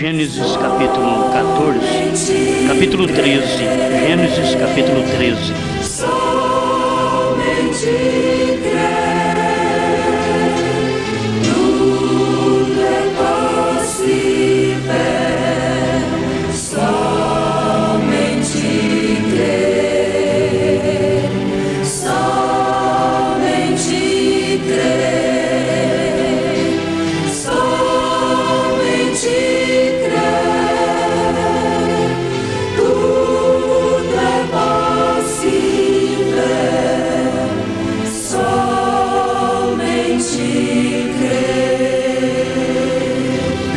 Gênesis capítulo 14, capítulo 13, Gênesis capítulo 13. Somente crer, tudo é possível. Somente crer, somente crer, somente crer, tudo é possível. Somente crer.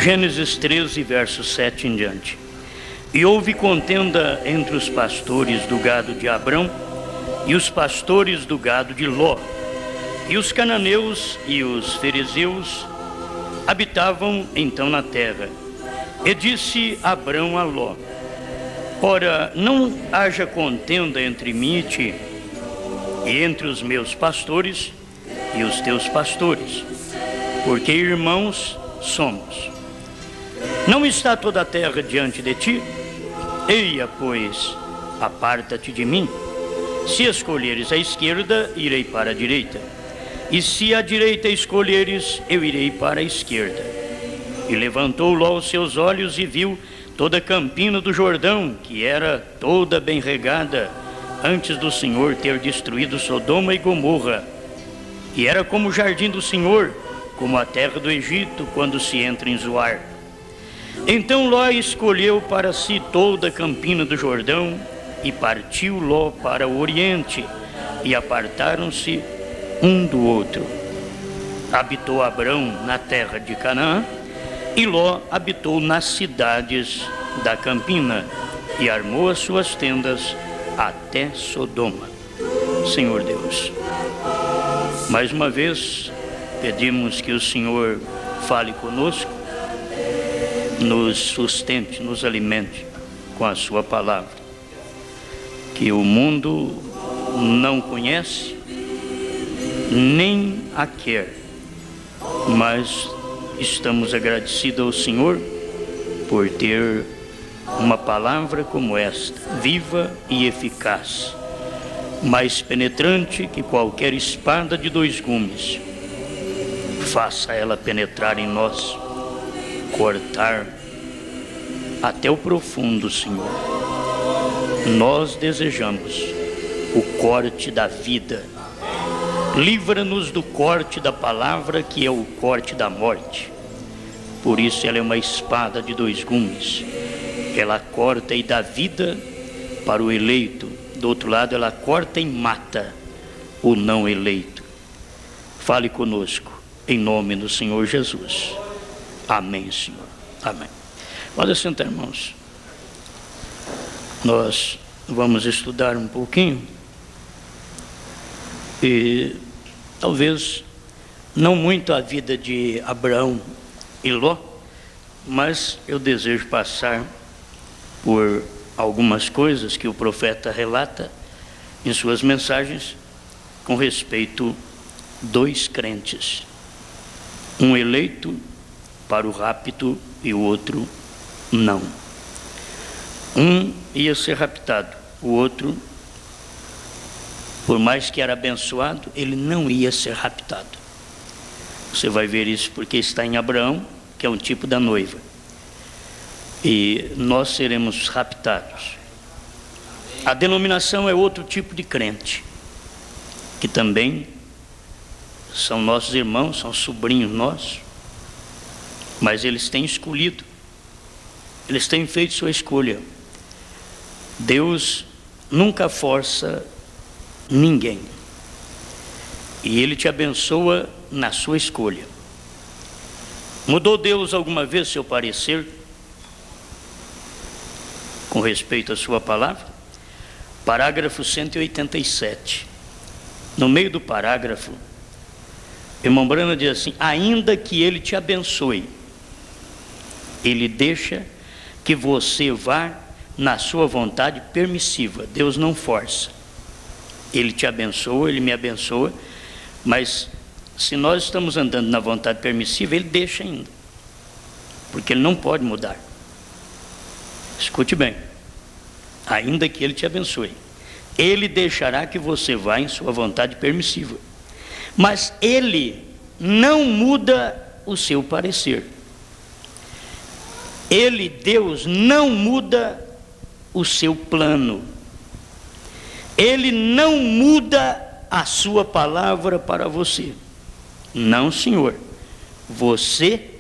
Gênesis 13, verso 7 em diante. E houve contenda entre os pastores do gado de Abrão e os pastores do gado de Ló. E os cananeus e os ferezeus habitavam então na terra. E disse Abrão a Ló: ora, não haja contenda entre mim e ti, e entre os meus pastores e os teus pastores, porque irmãos somos. Não está toda a terra diante de ti? Eia, pois, aparta-te de mim. Se escolheres a esquerda, irei para a direita, e se a direita escolheres, eu irei para a esquerda. E levantou Ló os seus olhos e viu toda a campina do Jordão, que era toda bem regada, antes do Senhor ter destruído Sodoma e Gomorra. E era como o jardim do Senhor, como a terra do Egito, quando se entra em Zoar. Então Ló escolheu para si toda a campina do Jordão, e partiu Ló para o oriente, e apartaram-se um do outro. Habitou Abrão na terra de Canaã, e Ló habitou nas cidades da campina, e armou as suas tendas até Sodoma. Senhor Deus, mais uma vez pedimos que o Senhor fale conosco, nos sustente, nos alimente com a sua palavra, que o mundo não conhece, nem a quer, mas estamos agradecidos ao Senhor por ter uma palavra como esta, viva e eficaz, mais penetrante que qualquer espada de 2 gumes. Faça ela penetrar em nós, cortar até o profundo, Senhor. Nós desejamos o corte da vida. Livra-nos do corte da palavra, que é o corte da morte. Por isso ela é uma espada de 2 gumes. Ela corta e dá vida para o eleito. Do outro lado, ela corta e mata o não eleito. Fale conosco, em nome do Senhor Jesus. Amém, Senhor. Amém. Pode sentar, irmãos. Nós vamos estudar um pouquinho. E talvez não muito a vida de Abraão e Ló, mas eu desejo passar por algumas coisas que o profeta relata em suas mensagens com respeito 2 crentes, um eleito para o rapto e o outro não. Um ia ser raptado, o outro, por mais que era abençoado, ele não ia ser raptado. Você vai ver isso porque está em Abraão, que é um tipo da noiva. E nós seremos raptados. A denominação é outro tipo de crente, que também são nossos irmãos, são sobrinhos nossos, mas eles têm escolhido, eles têm feito sua escolha. Deus nunca força ninguém, e Ele te abençoa na sua escolha. Mudou Deus alguma vez seu parecer com respeito à sua palavra? Parágrafo 187. No meio do parágrafo, irmão Brana diz assim: ainda que Ele te abençoe, Ele deixa que você vá na sua vontade permissiva. Deus não força. Ele te abençoa, Ele me abençoa, mas se nós estamos andando na vontade permissiva, Ele deixa ainda, porque Ele não pode mudar. Escute bem. Ainda que Ele te abençoe, Ele deixará que você vá em sua vontade permissiva. Mas Ele não muda o seu parecer. Ele, Deus, não muda o seu plano. Ele não muda a sua palavra para você. Não, Senhor. Você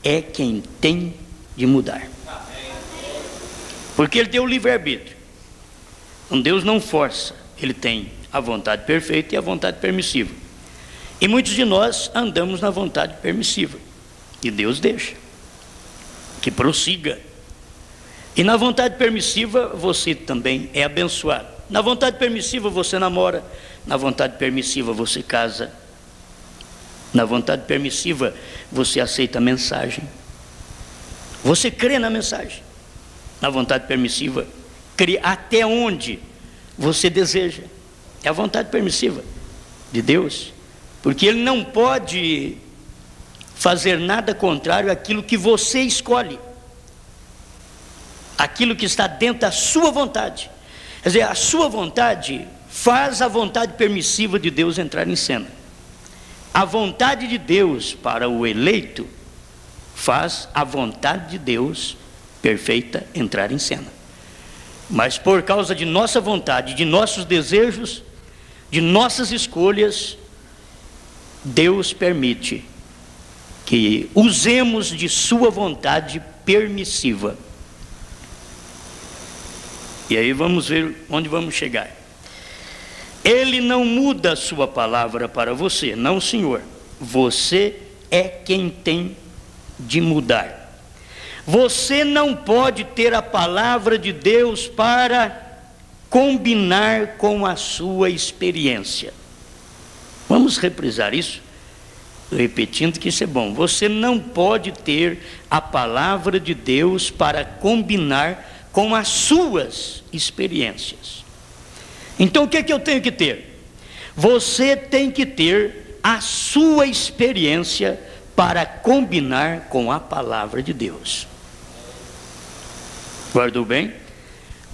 é quem tem de mudar. Porque Ele deu o livre-arbítrio. Então Deus não força. Ele tem a vontade perfeita e a vontade permissiva. E muitos de nós andamos na vontade permissiva. E Deus deixa que prossiga. E na vontade permissiva você também é abençoado. Na vontade permissiva você namora. Na vontade permissiva você casa. Na vontade permissiva você aceita a mensagem. Você crê na mensagem. Na vontade permissiva, crê até onde você deseja. É a vontade permissiva de Deus. Porque Ele não pode fazer nada contrário àquilo que você escolhe. Aquilo que está dentro da sua vontade. Quer dizer, a sua vontade faz a vontade permissiva de Deus entrar em cena. A vontade de Deus para o eleito faz a vontade de Deus perfeita entrar em cena. Mas por causa de nossa vontade, de nossos desejos, de nossas escolhas, Deus permite que usemos de sua vontade permissiva. E aí vamos ver onde vamos chegar. Ele não muda a sua palavra para você, não, Senhor. Você é quem tem de mudar. Você não pode ter a palavra de Deus para combinar com a sua experiência. Vamos reprisar isso, repetindo que isso é bom. Você não pode ter a palavra de Deus para combinar com as suas experiências. Então o que é que eu tenho que ter? Você tem que ter a sua experiência para combinar com a palavra de Deus. Guardou bem?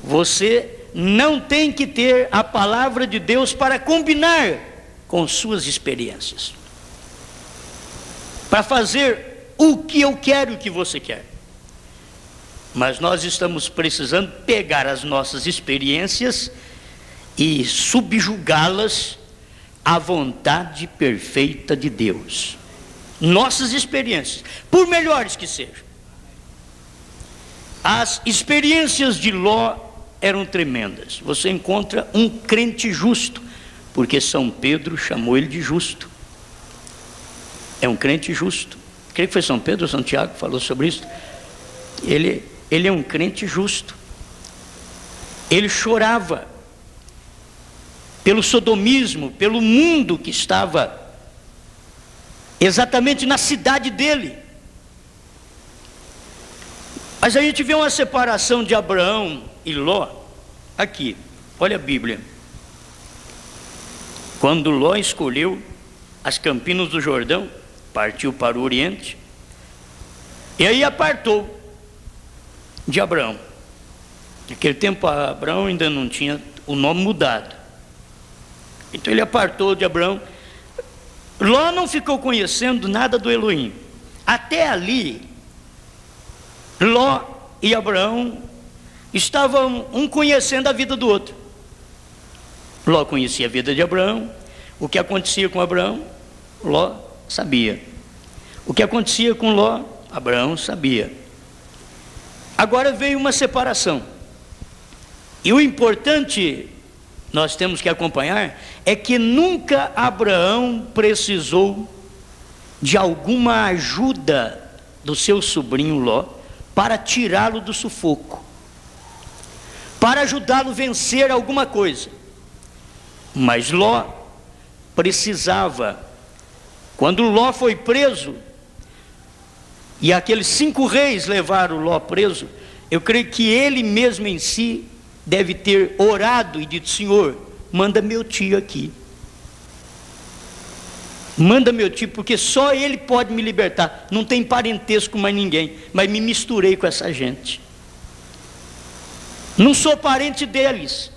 Você não tem que ter a palavra de Deus para combinar com suas experiências, para fazer o que eu quero que você quer. Mas nós estamos precisando pegar as nossas experiências e subjugá-las à vontade perfeita de Deus. Nossas experiências, por melhores que sejam. As experiências de Ló eram tremendas. Você encontra um crente justo, porque São Pedro chamou ele de justo. É um crente justo. Creio que foi São Pedro ou São Tiago que falou sobre isso. Ele é um crente justo. Ele chorava pelo sodomismo, pelo mundo que estava exatamente na cidade dele. Mas a gente vê uma separação de Abraão e Ló aqui. Olha a Bíblia. Quando Ló escolheu as campinas do Jordão, partiu para o Oriente, e aí apartou de Abraão. Naquele tempo Abraão ainda não tinha o nome mudado. Então ele apartou de Abraão. Ló não ficou conhecendo nada do Elohim. Até ali, Ló e Abraão estavam um conhecendo a vida do outro. Ló conhecia a vida de Abraão. O que acontecia com Abraão, Ló sabia. O que acontecia com Ló, Abraão sabia. Agora veio uma separação. E o importante, nós temos que acompanhar, é que nunca Abraão precisou de alguma ajuda do seu sobrinho Ló para tirá-lo do sufoco, para ajudá-lo a vencer alguma coisa. Mas Ló precisava. Quando Ló foi preso, e aqueles 5 reis levaram Ló preso, eu creio que ele mesmo em si deve ter orado e dito: Senhor, manda meu tio aqui. Manda meu tio, porque só ele pode me libertar. Não tem parentesco mais ninguém, mas me misturei com essa gente. Não sou parente deles.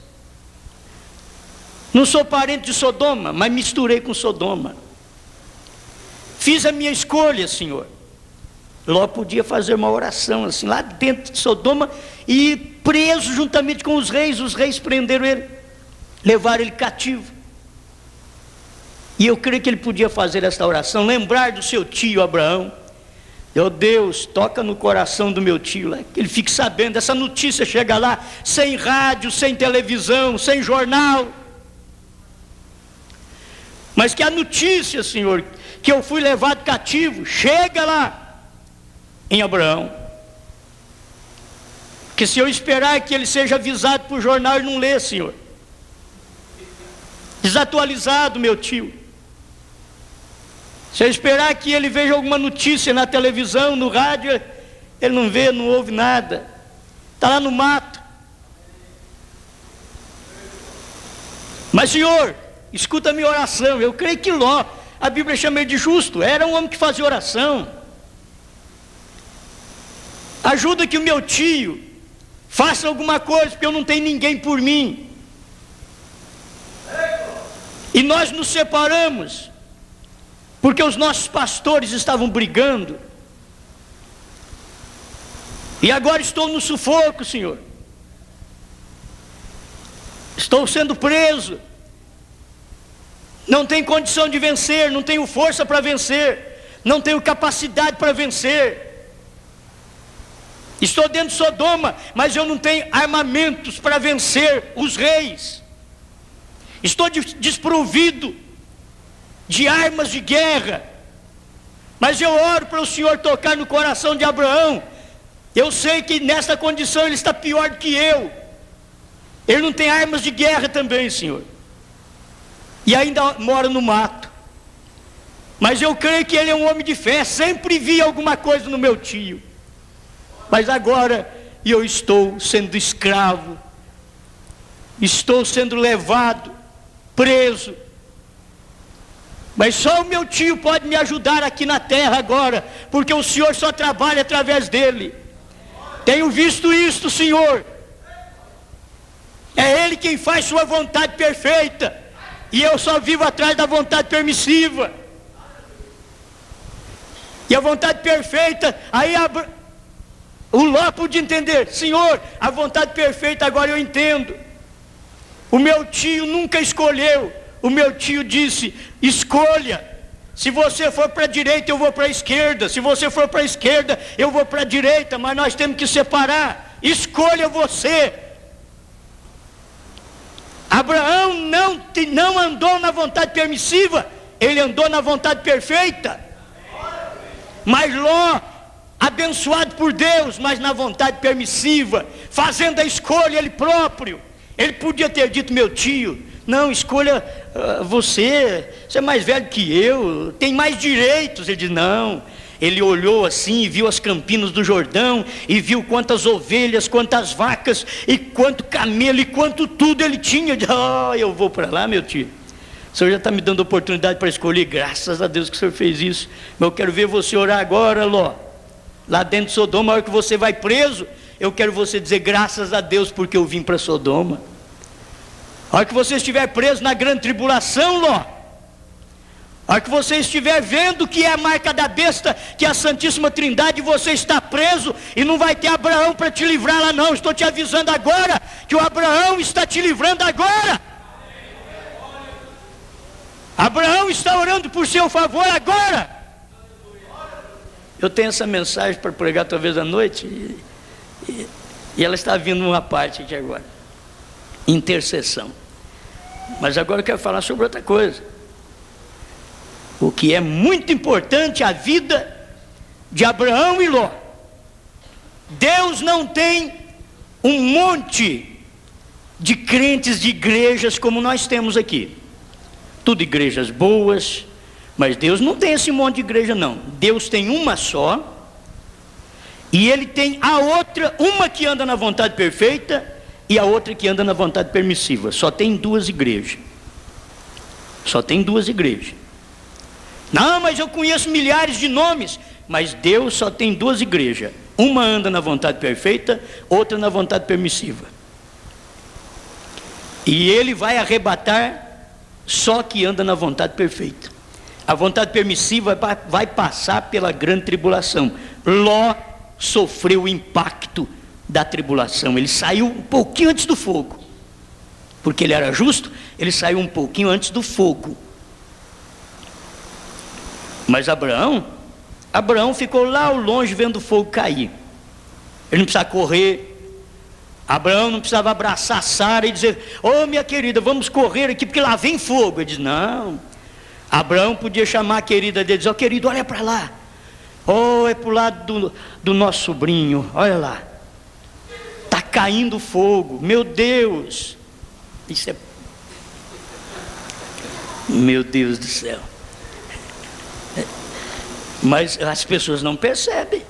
Não sou parente de Sodoma, mas misturei com Sodoma. Fiz a minha escolha, Senhor. Ló podia fazer uma oração assim, lá dentro de Sodoma, e preso juntamente com os reis prenderam ele, levaram ele cativo. E eu creio que ele podia fazer essa oração, lembrar do seu tio Abraão. Meu Deus, toca no coração do meu tio lá, que ele fique sabendo, essa notícia chega lá, sem rádio, sem televisão, sem jornal. Mas que a notícia, Senhor, que eu fui levado cativo, chega lá em Abraão. Que se eu esperar que ele seja avisado por jornal, ele não lê, Senhor. Desatualizado, meu tio. Se eu esperar que ele veja alguma notícia na televisão, no rádio, ele não vê, não ouve nada. Está lá no mato. Mas, Senhor, escuta a minha oração. Eu creio que Ló, a Bíblia chama ele de justo, era um homem que fazia oração. Ajuda que o meu tio faça alguma coisa, porque eu não tenho ninguém por mim. E nós nos separamos, porque os nossos pastores estavam brigando. E agora estou no sufoco, Senhor. Estou sendo preso. Não tenho condição de vencer, não tenho força para vencer, não tenho capacidade para vencer. Estou dentro de Sodoma, mas eu não tenho armamentos para vencer os reis. Estou desprovido de armas de guerra. Mas eu oro para o Senhor tocar no coração de Abraão. Eu sei que nessa condição ele está pior do que eu. Ele não tem armas de guerra também, Senhor. E ainda mora no mato. Mas eu creio que ele é um homem de fé. Sempre vi alguma coisa no meu tio. Mas agora eu estou sendo escravo. Estou sendo levado, preso. Mas só o meu tio pode me ajudar aqui na terra agora, porque o Senhor só trabalha através dele. Tenho visto isto, Senhor. É Ele quem faz sua vontade perfeita, e eu só vivo atrás da vontade permissiva. E a vontade perfeita, aí o Ló podia entender: Senhor, a vontade perfeita agora eu entendo. O meu tio nunca escolheu. O meu tio disse: escolha. Se você for para a direita, eu vou para a esquerda. Se você for para a esquerda, eu vou para a direita. Mas nós temos que separar. Escolha você. Abraão não andou na vontade permissiva, ele andou na vontade perfeita. Mas Ló, abençoado por Deus, mas na vontade permissiva, fazendo a escolha ele próprio. Ele podia ter dito: meu tio, não, escolha você é mais velho que eu, tem mais direitos. Ele disse: não. Ele olhou assim e viu as campinas do Jordão, e viu quantas ovelhas, quantas vacas, e quanto camelo, e quanto tudo ele tinha. Ele disse: eu vou para lá, meu tio. O Senhor já está me dando oportunidade para escolher, graças a Deus que o Senhor fez isso. Mas eu quero ver você orar agora, Ló. Lá dentro de Sodoma, a hora que você vai preso, eu quero você dizer: graças a Deus porque eu vim para Sodoma. A hora que você estiver preso na grande tribulação, Ló, a hora que você estiver vendo que é a marca da besta, que é a Santíssima Trindade, você está preso e não vai ter Abraão para te livrar lá não. Estou te avisando agora que o Abraão está te livrando agora. Abraão está orando por seu favor agora. Eu tenho essa mensagem para pregar talvez à noite, e ela está vindo uma parte aqui agora: intercessão. Mas agora eu quero falar sobre outra coisa, o que é muito importante: a vida de Abraão e Ló. Deus não tem um monte de crentes de igrejas como nós temos aqui, tudo igrejas boas, mas Deus não tem esse monte de igreja não. Deus tem uma só, e Ele tem a outra, uma que anda na vontade perfeita e a outra que anda na vontade permissiva. Só tem duas igrejas. Só tem duas igrejas. Não, mas eu conheço milhares de nomes. Mas Deus só tem duas igrejas. Uma anda na vontade perfeita, outra na vontade permissiva. E ele vai arrebatar só que anda na vontade perfeita. A vontade permissiva vai passar pela grande tribulação. Ló sofreu o impacto da tribulação. Ele saiu um pouquinho antes do fogo, porque ele era justo. Ele saiu um pouquinho antes do fogo. Mas Abraão ficou lá ao longe vendo o fogo cair. Ele não precisava correr. Abraão não precisava abraçar Sara e dizer: ô minha querida, vamos correr aqui porque lá vem fogo. Ele diz: não. Abraão podia chamar a querida dele e dizer: ó querido, olha para lá. Oh, é para o lado do nosso sobrinho, olha lá. Está caindo fogo, meu Deus. Isso é... Meu Deus do céu. Mas as pessoas não percebem.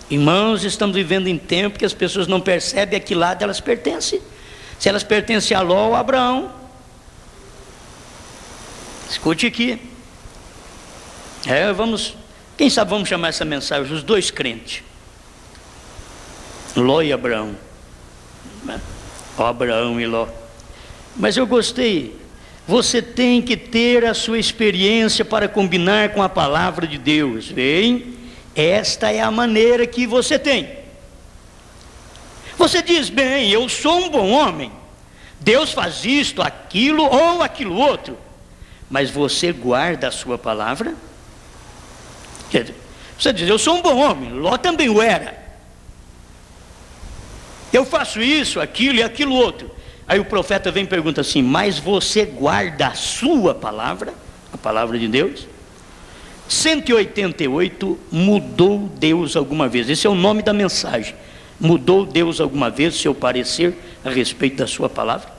Irmãos, estamos vivendo em tempo que as pessoas não percebem a que lado elas pertencem. Se elas pertencem a Ló ou a Abraão. Escute aqui. Quem sabe vamos chamar essa mensagem os dois crentes. Ló e Abraão. Ó, Abraão e Ló. Mas eu gostei. Você tem que ter a sua experiência para combinar com a palavra de Deus. Bem, esta é a maneira que você tem. Você diz: bem, eu sou um bom homem, Deus faz isto, aquilo ou aquilo outro. Mas você guarda a sua palavra? Você diz: eu sou um bom homem, Ló também o era. Eu faço isso, aquilo e aquilo outro. Aí o profeta vem e pergunta assim: mas você guarda a sua palavra? A palavra de Deus? 188, mudou Deus alguma vez? Esse é o nome da mensagem. Mudou Deus alguma vez seu parecer a respeito da sua palavra?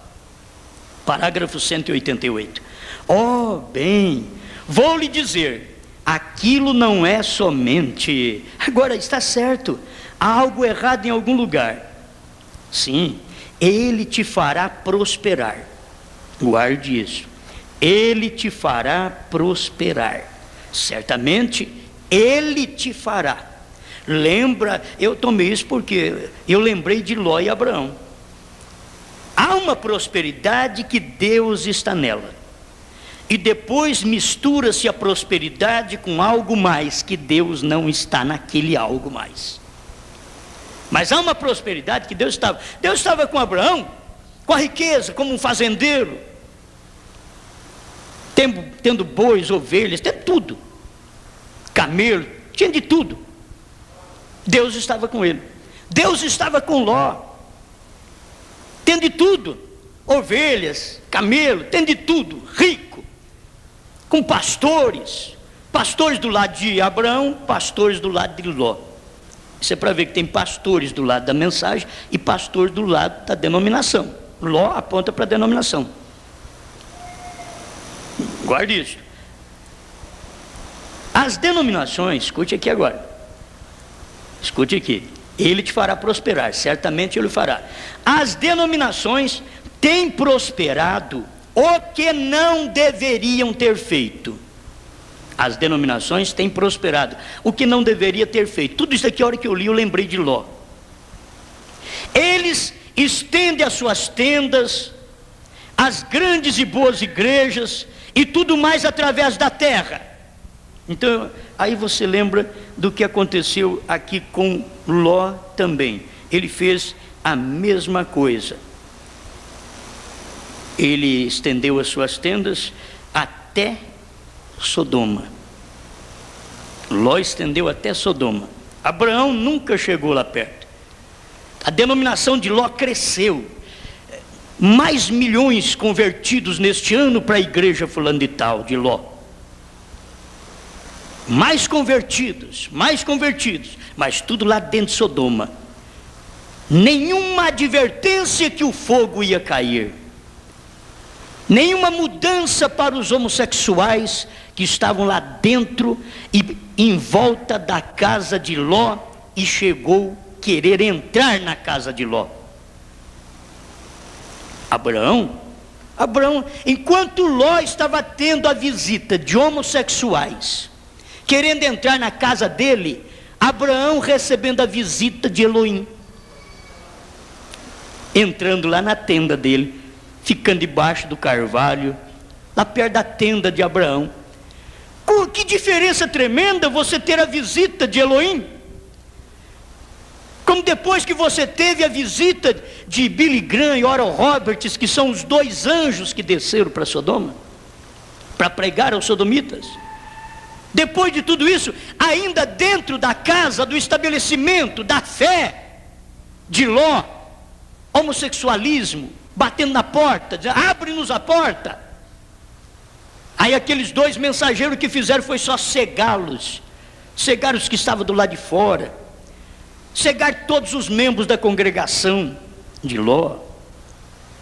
Parágrafo 188. Oh, bem, vou lhe dizer, aquilo não é somente... Agora, está certo, há algo errado em algum lugar. Sim, ele te fará prosperar. Guarde isso. Ele te fará prosperar. Certamente, ele te fará. Lembra, eu tomei isso porque eu lembrei de Ló e Abraão. Há uma prosperidade que Deus está nela. E depois mistura-se a prosperidade com algo mais, que Deus não está naquele algo mais. Mas há uma prosperidade que Deus estava com Abraão, com a riqueza, como um fazendeiro, tendo bois, ovelhas, tendo tudo, camelo, tinha de tudo. Deus estava com ele. Deus estava com Ló, tendo de tudo, ovelhas, camelo, tendo de tudo, rico, com pastores do lado de Abraão, pastores do lado de Ló. Isso é para ver que tem pastores do lado da mensagem e pastores do lado da denominação. Ló aponta para a denominação. Guarde isso. As denominações, escute aqui agora. Escute aqui. Ele te fará prosperar, certamente ele o fará. As denominações têm prosperado o que não deveriam ter feito. As denominações têm prosperado o que não deveria ter feito. Tudo isso aqui, a hora que eu li, eu lembrei de Ló. Eles estendem as suas tendas, as grandes e boas igrejas e tudo mais através da terra. Então, aí você lembra do que aconteceu aqui com Ló também. Ele fez a mesma coisa. Ele estendeu as suas tendas até Sodoma. Ló estendeu até Sodoma. Abraão nunca chegou lá perto. A denominação de Ló cresceu. Mais milhões convertidos neste ano para a igreja fulano de tal, de Ló. Mais convertidos, mas tudo lá dentro de Sodoma. Nenhuma advertência que o fogo ia cair. Nenhuma mudança para os homossexuais que estavam lá dentro e em volta da casa de Ló, e chegou a querer entrar na casa de Ló. Abraão, enquanto Ló estava tendo a visita de homossexuais, querendo entrar na casa dele, Abraão recebendo a visita de Elohim, entrando lá na tenda dele, ficando debaixo do carvalho, lá perto da tenda de Abraão. Que diferença tremenda você ter a visita de Elohim, como depois que você teve a visita de Billy Graham e Oral Roberts, que são os 2 anjos que desceram para Sodoma, para pregar aos sodomitas. Depois de tudo isso, ainda dentro da casa, do estabelecimento, da fé de Ló, homossexualismo, batendo na porta, dizendo, abre-nos a porta. Aí aqueles 2 mensageiros que fizeram foi só cegá-los, cegar os que estavam do lado de fora, cegar todos os membros da congregação de Ló,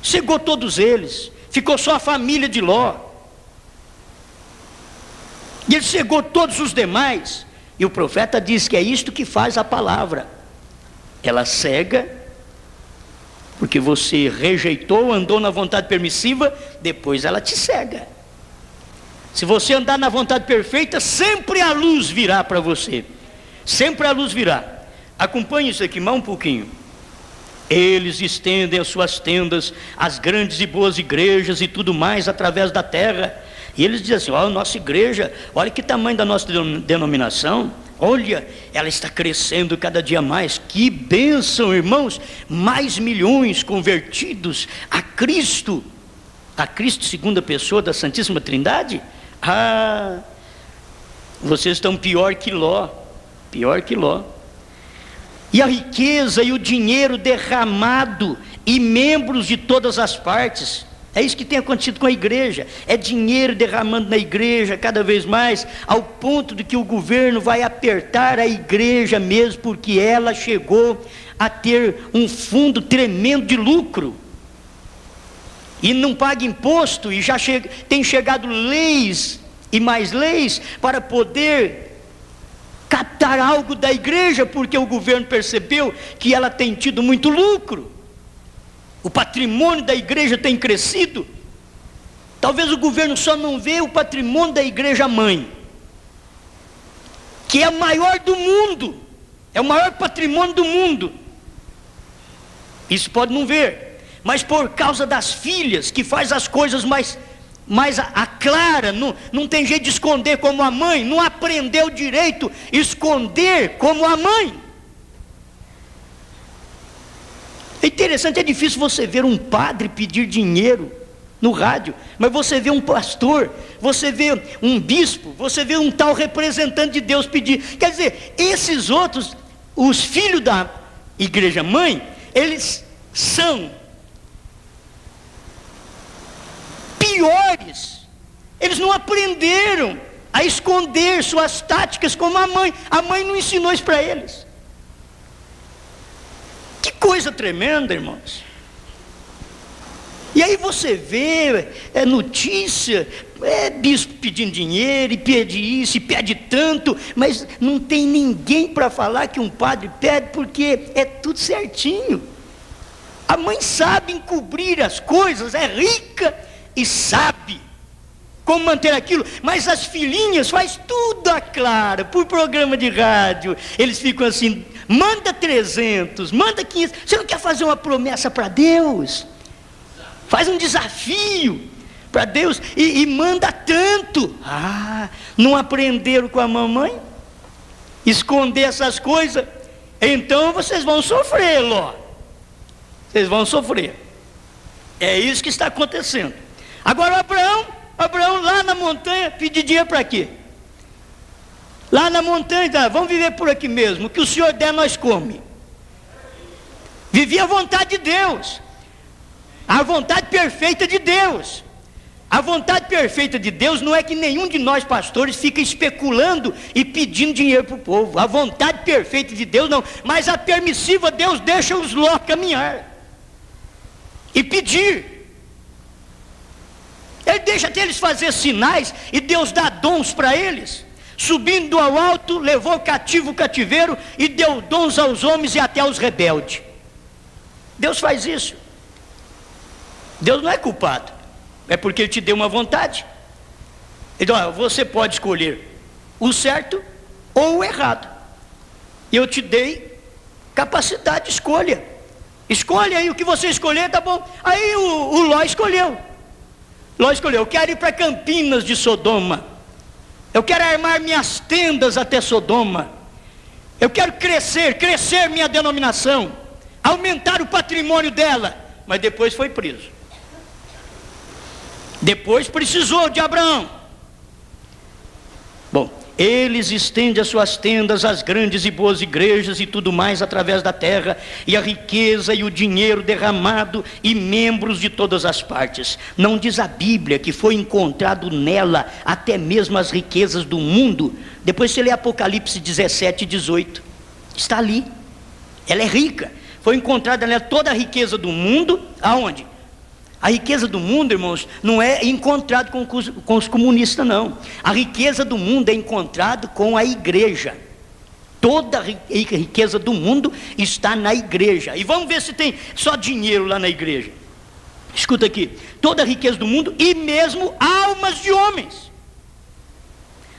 cegou todos eles, ficou só a família de Ló, e ele cegou todos os demais. E o profeta diz que é isto que faz a palavra, ela cega, porque você rejeitou, andou na vontade permissiva, depois ela te cega. Se você andar na vontade perfeita, sempre a luz virá para você, sempre a luz virá. Acompanhe isso aqui mais um pouquinho. Eles estendem as suas tendas, as grandes e boas igrejas e tudo mais através da terra. E eles dizem assim, olha a nossa igreja, olha que tamanho da nossa denominação, olha, ela está crescendo cada dia mais. Que bênção, irmãos, mais milhões convertidos a Cristo, segunda pessoa da Santíssima Trindade. Ah, vocês estão pior que Ló, pior que Ló. E a riqueza e o dinheiro derramado, e membros de todas as partes. É isso que tem acontecido com a igreja, é dinheiro derramando na igreja cada vez mais, ao ponto de que o governo vai apertar a igreja mesmo, porque ela chegou a ter um fundo tremendo de lucro, e não paga imposto, e já tem chegado leis, e mais leis, para poder captar algo da igreja, porque o governo percebeu que ela tem tido muito lucro, o patrimônio da igreja tem crescido. Talvez o governo só não vê o patrimônio da igreja mãe, que é o maior do mundo, é o maior patrimônio do mundo, isso pode não ver, mas por causa das filhas, que faz as coisas mais a clara, não tem jeito de esconder como a mãe, não aprendeu direito esconder como a mãe. É interessante, é difícil você ver um padre pedir dinheiro no rádio, mas você vê um pastor, você vê um bispo, você vê um tal representante de Deus pedir. Quer dizer, esses outros, os filhos da igreja mãe, eles são piores, eles não aprenderam a esconder suas táticas como a mãe não ensinou isso para eles. Que coisa tremenda, irmãos. E aí você vê notícia, bispo pedindo dinheiro, e pede isso, e pede tanto, mas não tem ninguém para falar que um padre pede, porque é tudo certinho. A mãe sabe encobrir as coisas, é rica e sabe como manter aquilo, mas as filhinhas faz tudo a clara, por programa de rádio, eles ficam assim, manda 300, manda 500, você não quer fazer uma promessa para Deus? Faz um desafio para Deus e manda tanto. Não aprenderam com a mamãe? Esconder essas coisas? Então vocês vão sofrer, Ló. Vocês vão sofrer. É isso que está acontecendo. Agora Abraão lá na montanha pediu dinheiro para quê? Lá na montanha, tá, vamos viver por aqui mesmo, o que o Senhor der nós come. Vivia a vontade de Deus, a vontade perfeita de Deus. A vontade perfeita de Deus não é que nenhum de nós pastores fica especulando e pedindo dinheiro para o povo. A vontade perfeita de Deus não, mas a permissiva Deus deixa os Ló caminhar e pedir. Ele deixa até eles fazer sinais, e Deus dá dons para eles. Subindo ao alto, levou cativo o cativeiro, e deu dons aos homens e até aos rebeldes. Deus faz isso. Deus não é culpado, é porque Ele te deu uma vontade. Então, você pode escolher o certo ou o errado, e eu te dei capacidade de escolha. Escolhe aí o que você escolher, tá bom. Aí o Ló escolheu. Ló escolheu: eu quero ir para Campinas de Sodoma. Eu quero armar minhas tendas até Sodoma. Eu quero crescer minha denominação, aumentar o patrimônio dela. Mas depois foi preso. Depois precisou de Abraão. Bom, eles estendem as suas tendas, as grandes e boas igrejas e tudo mais através da terra, e a riqueza e o dinheiro derramado e membros de todas as partes. Não diz a Bíblia que foi encontrado nela até mesmo as riquezas do mundo? Depois você lê Apocalipse 17 e 18, está ali. Ela é rica. Foi encontrada nela toda a riqueza do mundo. Aonde? A riqueza do mundo, irmãos, não é encontrado com os comunistas, não. A riqueza do mundo é encontrado com a igreja. Toda a riqueza do mundo está na igreja. E vamos ver se tem só dinheiro lá na igreja. Escuta aqui: toda a riqueza do mundo e mesmo almas de homens.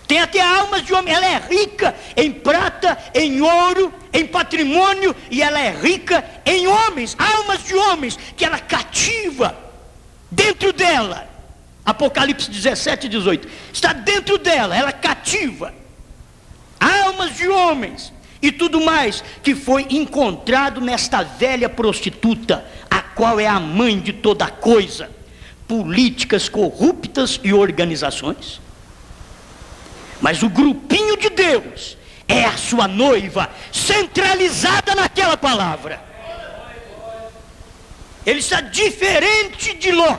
Tem até almas de homens. Ela é rica em prata, em ouro, em patrimônio, e ela é rica em homens, almas de homens, que ela cativa dentro dela. Apocalipse 17 e 18, está dentro dela, ela cativa almas de homens e tudo mais que foi encontrado nesta velha prostituta, a qual é a mãe de toda coisa, políticas corruptas e organizações. Mas o grupinho de Deus é a sua noiva, centralizada naquela palavra. Ele está diferente de Ló,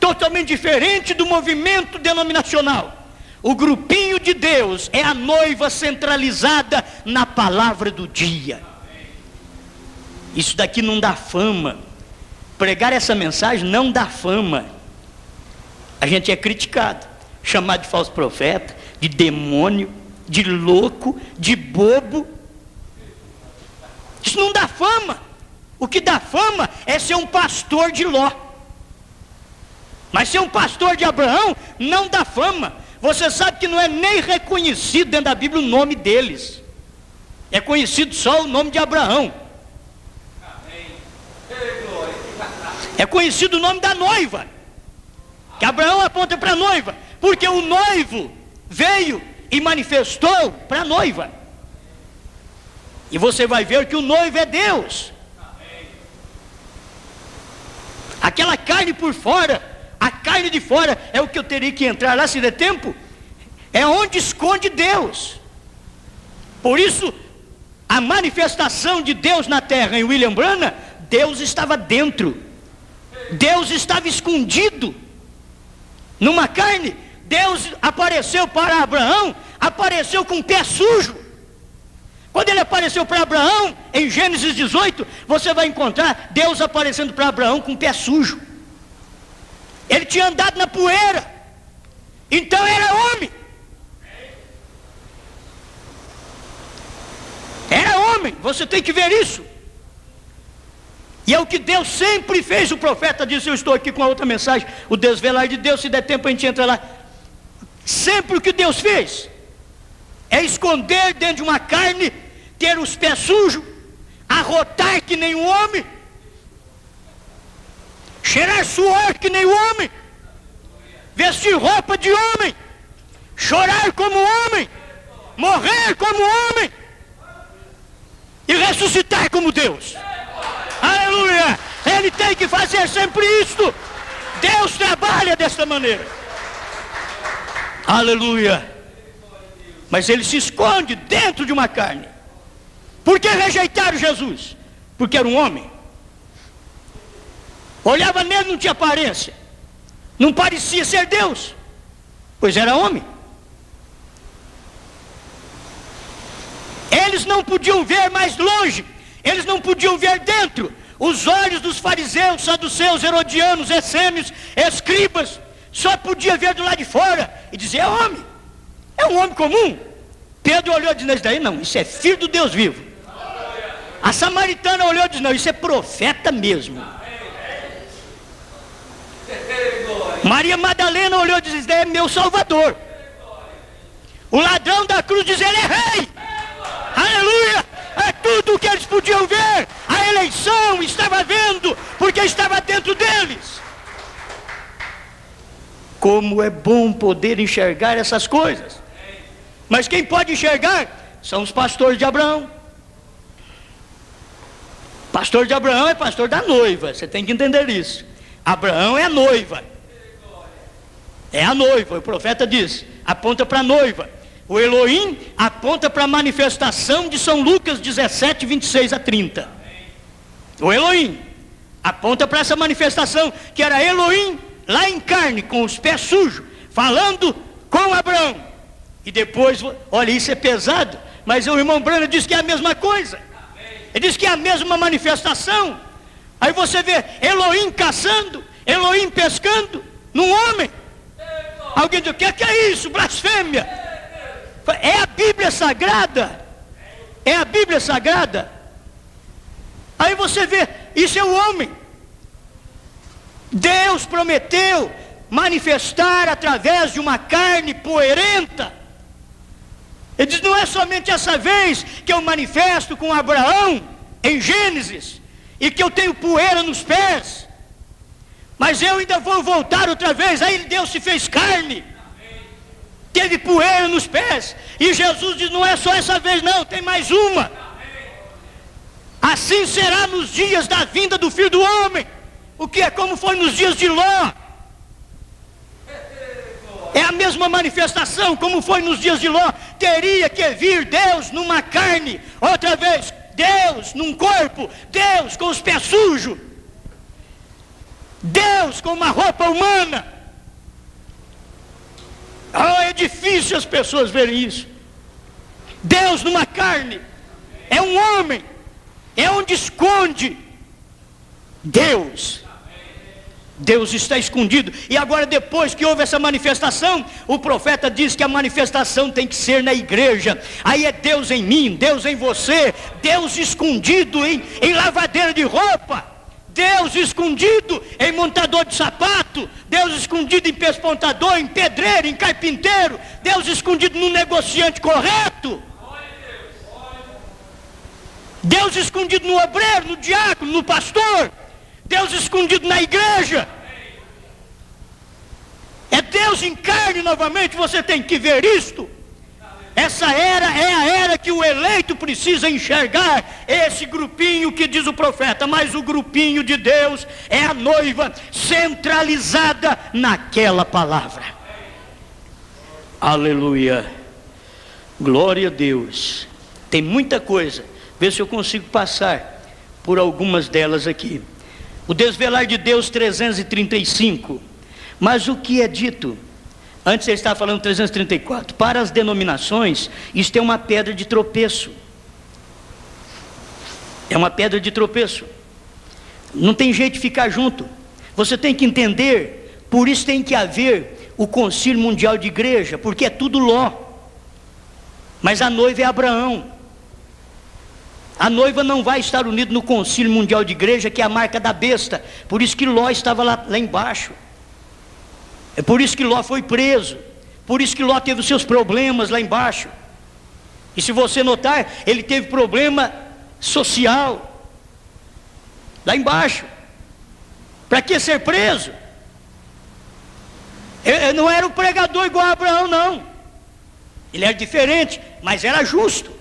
totalmente diferente do movimento denominacional. O grupinho de Deus é a noiva centralizada na palavra do dia. Isso daqui não dá fama. Pregar essa mensagem não dá fama. A gente é criticado, chamado de falso profeta, de demônio, de louco, de bobo. Isso não dá fama. O que dá fama é ser um pastor de Ló. Mas ser um pastor de Abraão não dá fama. Você sabe que não é nem reconhecido dentro da Bíblia o nome deles. É conhecido só o nome de Abraão. É conhecido o nome da noiva, que Abraão aponta para a noiva, porque o noivo veio e manifestou para a noiva. E você vai ver que o noivo é Deus. Aquela carne por fora, a carne de fora, é o que eu teria que entrar lá se der tempo. É onde esconde Deus. Por isso, a manifestação de Deus na terra em William Branham, Deus estava dentro. Deus estava escondido numa carne. Deus apareceu para Abraão, apareceu com o pé sujo. Quando ele apareceu para Abraão, em Gênesis 18, você vai encontrar Deus aparecendo para Abraão com o pé sujo. Ele tinha andado na poeira, então era homem. Era homem, você tem que ver isso. E é o que Deus sempre fez. O profeta disse, eu estou aqui com a outra mensagem, o desvelar de Deus, se der tempo a gente entra lá. Sempre o que Deus fez é esconder dentro de uma carne, ter os pés sujos, arrotar que nem um homem, cheirar suor que nem um homem, vestir roupa de homem, chorar como homem, morrer como homem e ressuscitar como Deus. Aleluia! Ele tem que fazer sempre isto. Deus trabalha desta maneira. Aleluia! Mas ele se esconde dentro de uma carne. Por que rejeitaram Jesus? Porque era um homem. Olhava nele, não tinha aparência, não parecia ser Deus, pois era homem. Eles não podiam ver mais longe, eles não podiam ver dentro. Os olhos dos fariseus, saduceus, herodianos, essênios, escribas, só podia ver do lado de fora e dizer, é homem, é um homem comum. Pedro olhou e disse, isso daí não, isso é filho do Deus vivo. A samaritana olhou e disse, não, isso é profeta mesmo. Maria Madalena olhou e disse, isso daí é meu Salvador. O ladrão da cruz diz, ele é rei. Aleluia! É tudo o que eles podiam ver. A eleição estava vendo, porque estava dentro deles. Como é bom poder enxergar essas coisas. Mas quem pode enxergar são os pastores de Abraão. Pastor de Abraão é pastor da noiva, você tem que entender isso. Abraão é a noiva. É a noiva, o profeta diz, aponta para a noiva. O Elohim aponta para a manifestação de São Lucas 17, 26 a 30. O Elohim aponta para essa manifestação, que era Elohim lá em carne, com os pés sujos, falando com Abraão. E depois, olha, isso é pesado, mas o irmão Branham diz que é a mesma coisa. Ele diz que é a mesma manifestação. Aí você vê Elohim caçando, Elohim pescando num homem. Alguém diz, o que é isso? Blasfêmia. É a Bíblia Sagrada. É a Bíblia Sagrada. Aí você vê, isso é o homem. Deus prometeu manifestar através de uma carne poeirenta. Ele diz, não é somente essa vez que eu manifesto com Abraão em Gênesis, e que eu tenho poeira nos pés, mas eu ainda vou voltar outra vez. Aí Deus se fez carne, teve poeira nos pés, e Jesus diz, não é só essa vez não, tem mais uma. Assim será nos dias da vinda do Filho do Homem, o que é como foi nos dias de Ló. É a mesma manifestação, como foi nos dias de Ló. Teria que vir Deus numa carne, outra vez, Deus num corpo, Deus com os pés sujos, Deus com uma roupa humana. É difícil as pessoas verem isso. Deus numa carne, é um homem, é onde esconde Deus. Deus está escondido. E agora, depois que houve essa manifestação, o profeta diz que a manifestação tem que ser na igreja. Aí é Deus em mim, Deus em você, Deus escondido em lavadeira de roupa, Deus escondido em montador de sapato, Deus escondido em pespontador, em pedreiro, em carpinteiro, Deus escondido no negociante correto, Deus escondido no obreiro, no diácono, no pastor, Deus escondido na igreja. É Deus em carne novamente. Você tem que ver isto. Essa era é a era que o eleito precisa enxergar. Esse grupinho que diz o profeta, mas o grupinho de Deus é a noiva centralizada naquela palavra. Aleluia, glória a Deus. Tem muita coisa, vê se eu consigo passar por algumas delas aqui. O desvelar de Deus 335. Mas o que é dito? Antes ele estava falando 334. Para as denominações, isto é uma pedra de tropeço. É uma pedra de tropeço. Não tem jeito de ficar junto. Você tem que entender, por isso tem que haver o Concílio Mundial de Igreja, porque é tudo Ló. Mas a noiva é Abraão. A noiva não vai estar unida no Concílio Mundial de Igreja, que é a marca da besta. Por isso que Ló estava lá embaixo. É por isso que Ló foi preso. Por isso que Ló teve os seus problemas lá embaixo. E se você notar, ele teve problema social lá embaixo. Para que ser preso? Ele não era um pregador igual a Abraão, não. Ele era diferente, mas era justo.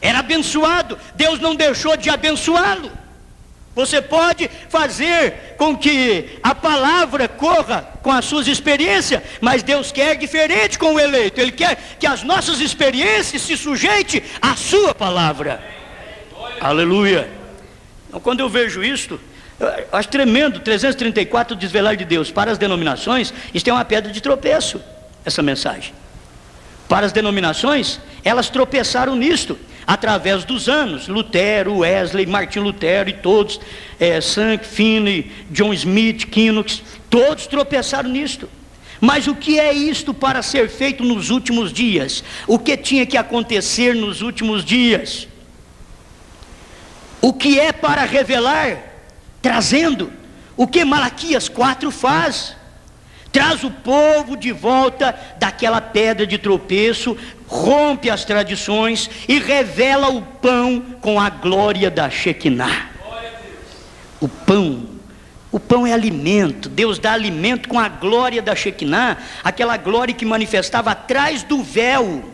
Era abençoado. Deus não deixou de abençoá-lo. Você pode fazer com que a palavra corra com as suas experiências, mas Deus quer diferente com o eleito. Ele quer que as nossas experiências se sujeitem à sua palavra. Aleluia. Então, quando eu vejo isto, eu acho tremendo. 334, desvelar de Deus para as denominações, isso é uma pedra de tropeço, essa mensagem. Para as denominações, elas tropeçaram nisto através dos anos. Lutero, Wesley, Martim Lutero e todos, Sank, Finney, John Smith, Knox, todos tropeçaram nisto. Mas o que é isto para ser feito nos últimos dias? O que tinha que acontecer nos últimos dias? O que é para revelar? Trazendo o que Malaquias 4 faz. Traz o povo de volta daquela pedra de tropeço, rompe as tradições e revela o pão com a glória da Shekinah. O pão é alimento. Deus dá alimento com a glória da Shekinah, aquela glória que manifestava atrás do véu,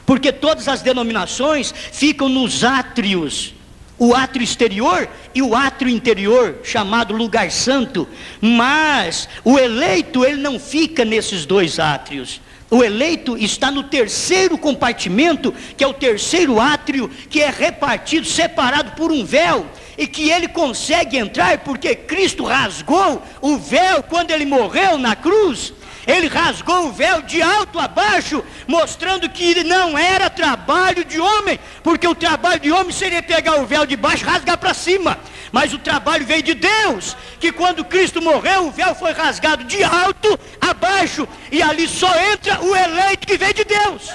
porque todas as denominações ficam nos átrios, o átrio exterior e o átrio interior, chamado lugar santo. Mas o eleito, ele não fica nesses dois átrios. O eleito está no terceiro compartimento, que é o terceiro átrio, que é repartido, separado por um véu, e que ele consegue entrar porque Cristo rasgou o véu quando ele morreu na cruz. Ele rasgou o véu de alto a baixo, mostrando que não era trabalho de homem, porque o trabalho de homem seria pegar o véu de baixo e rasgar para cima. Mas o trabalho veio de Deus, que quando Cristo morreu, o véu foi rasgado de alto a baixo, e ali só entra o eleito que veio de Deus,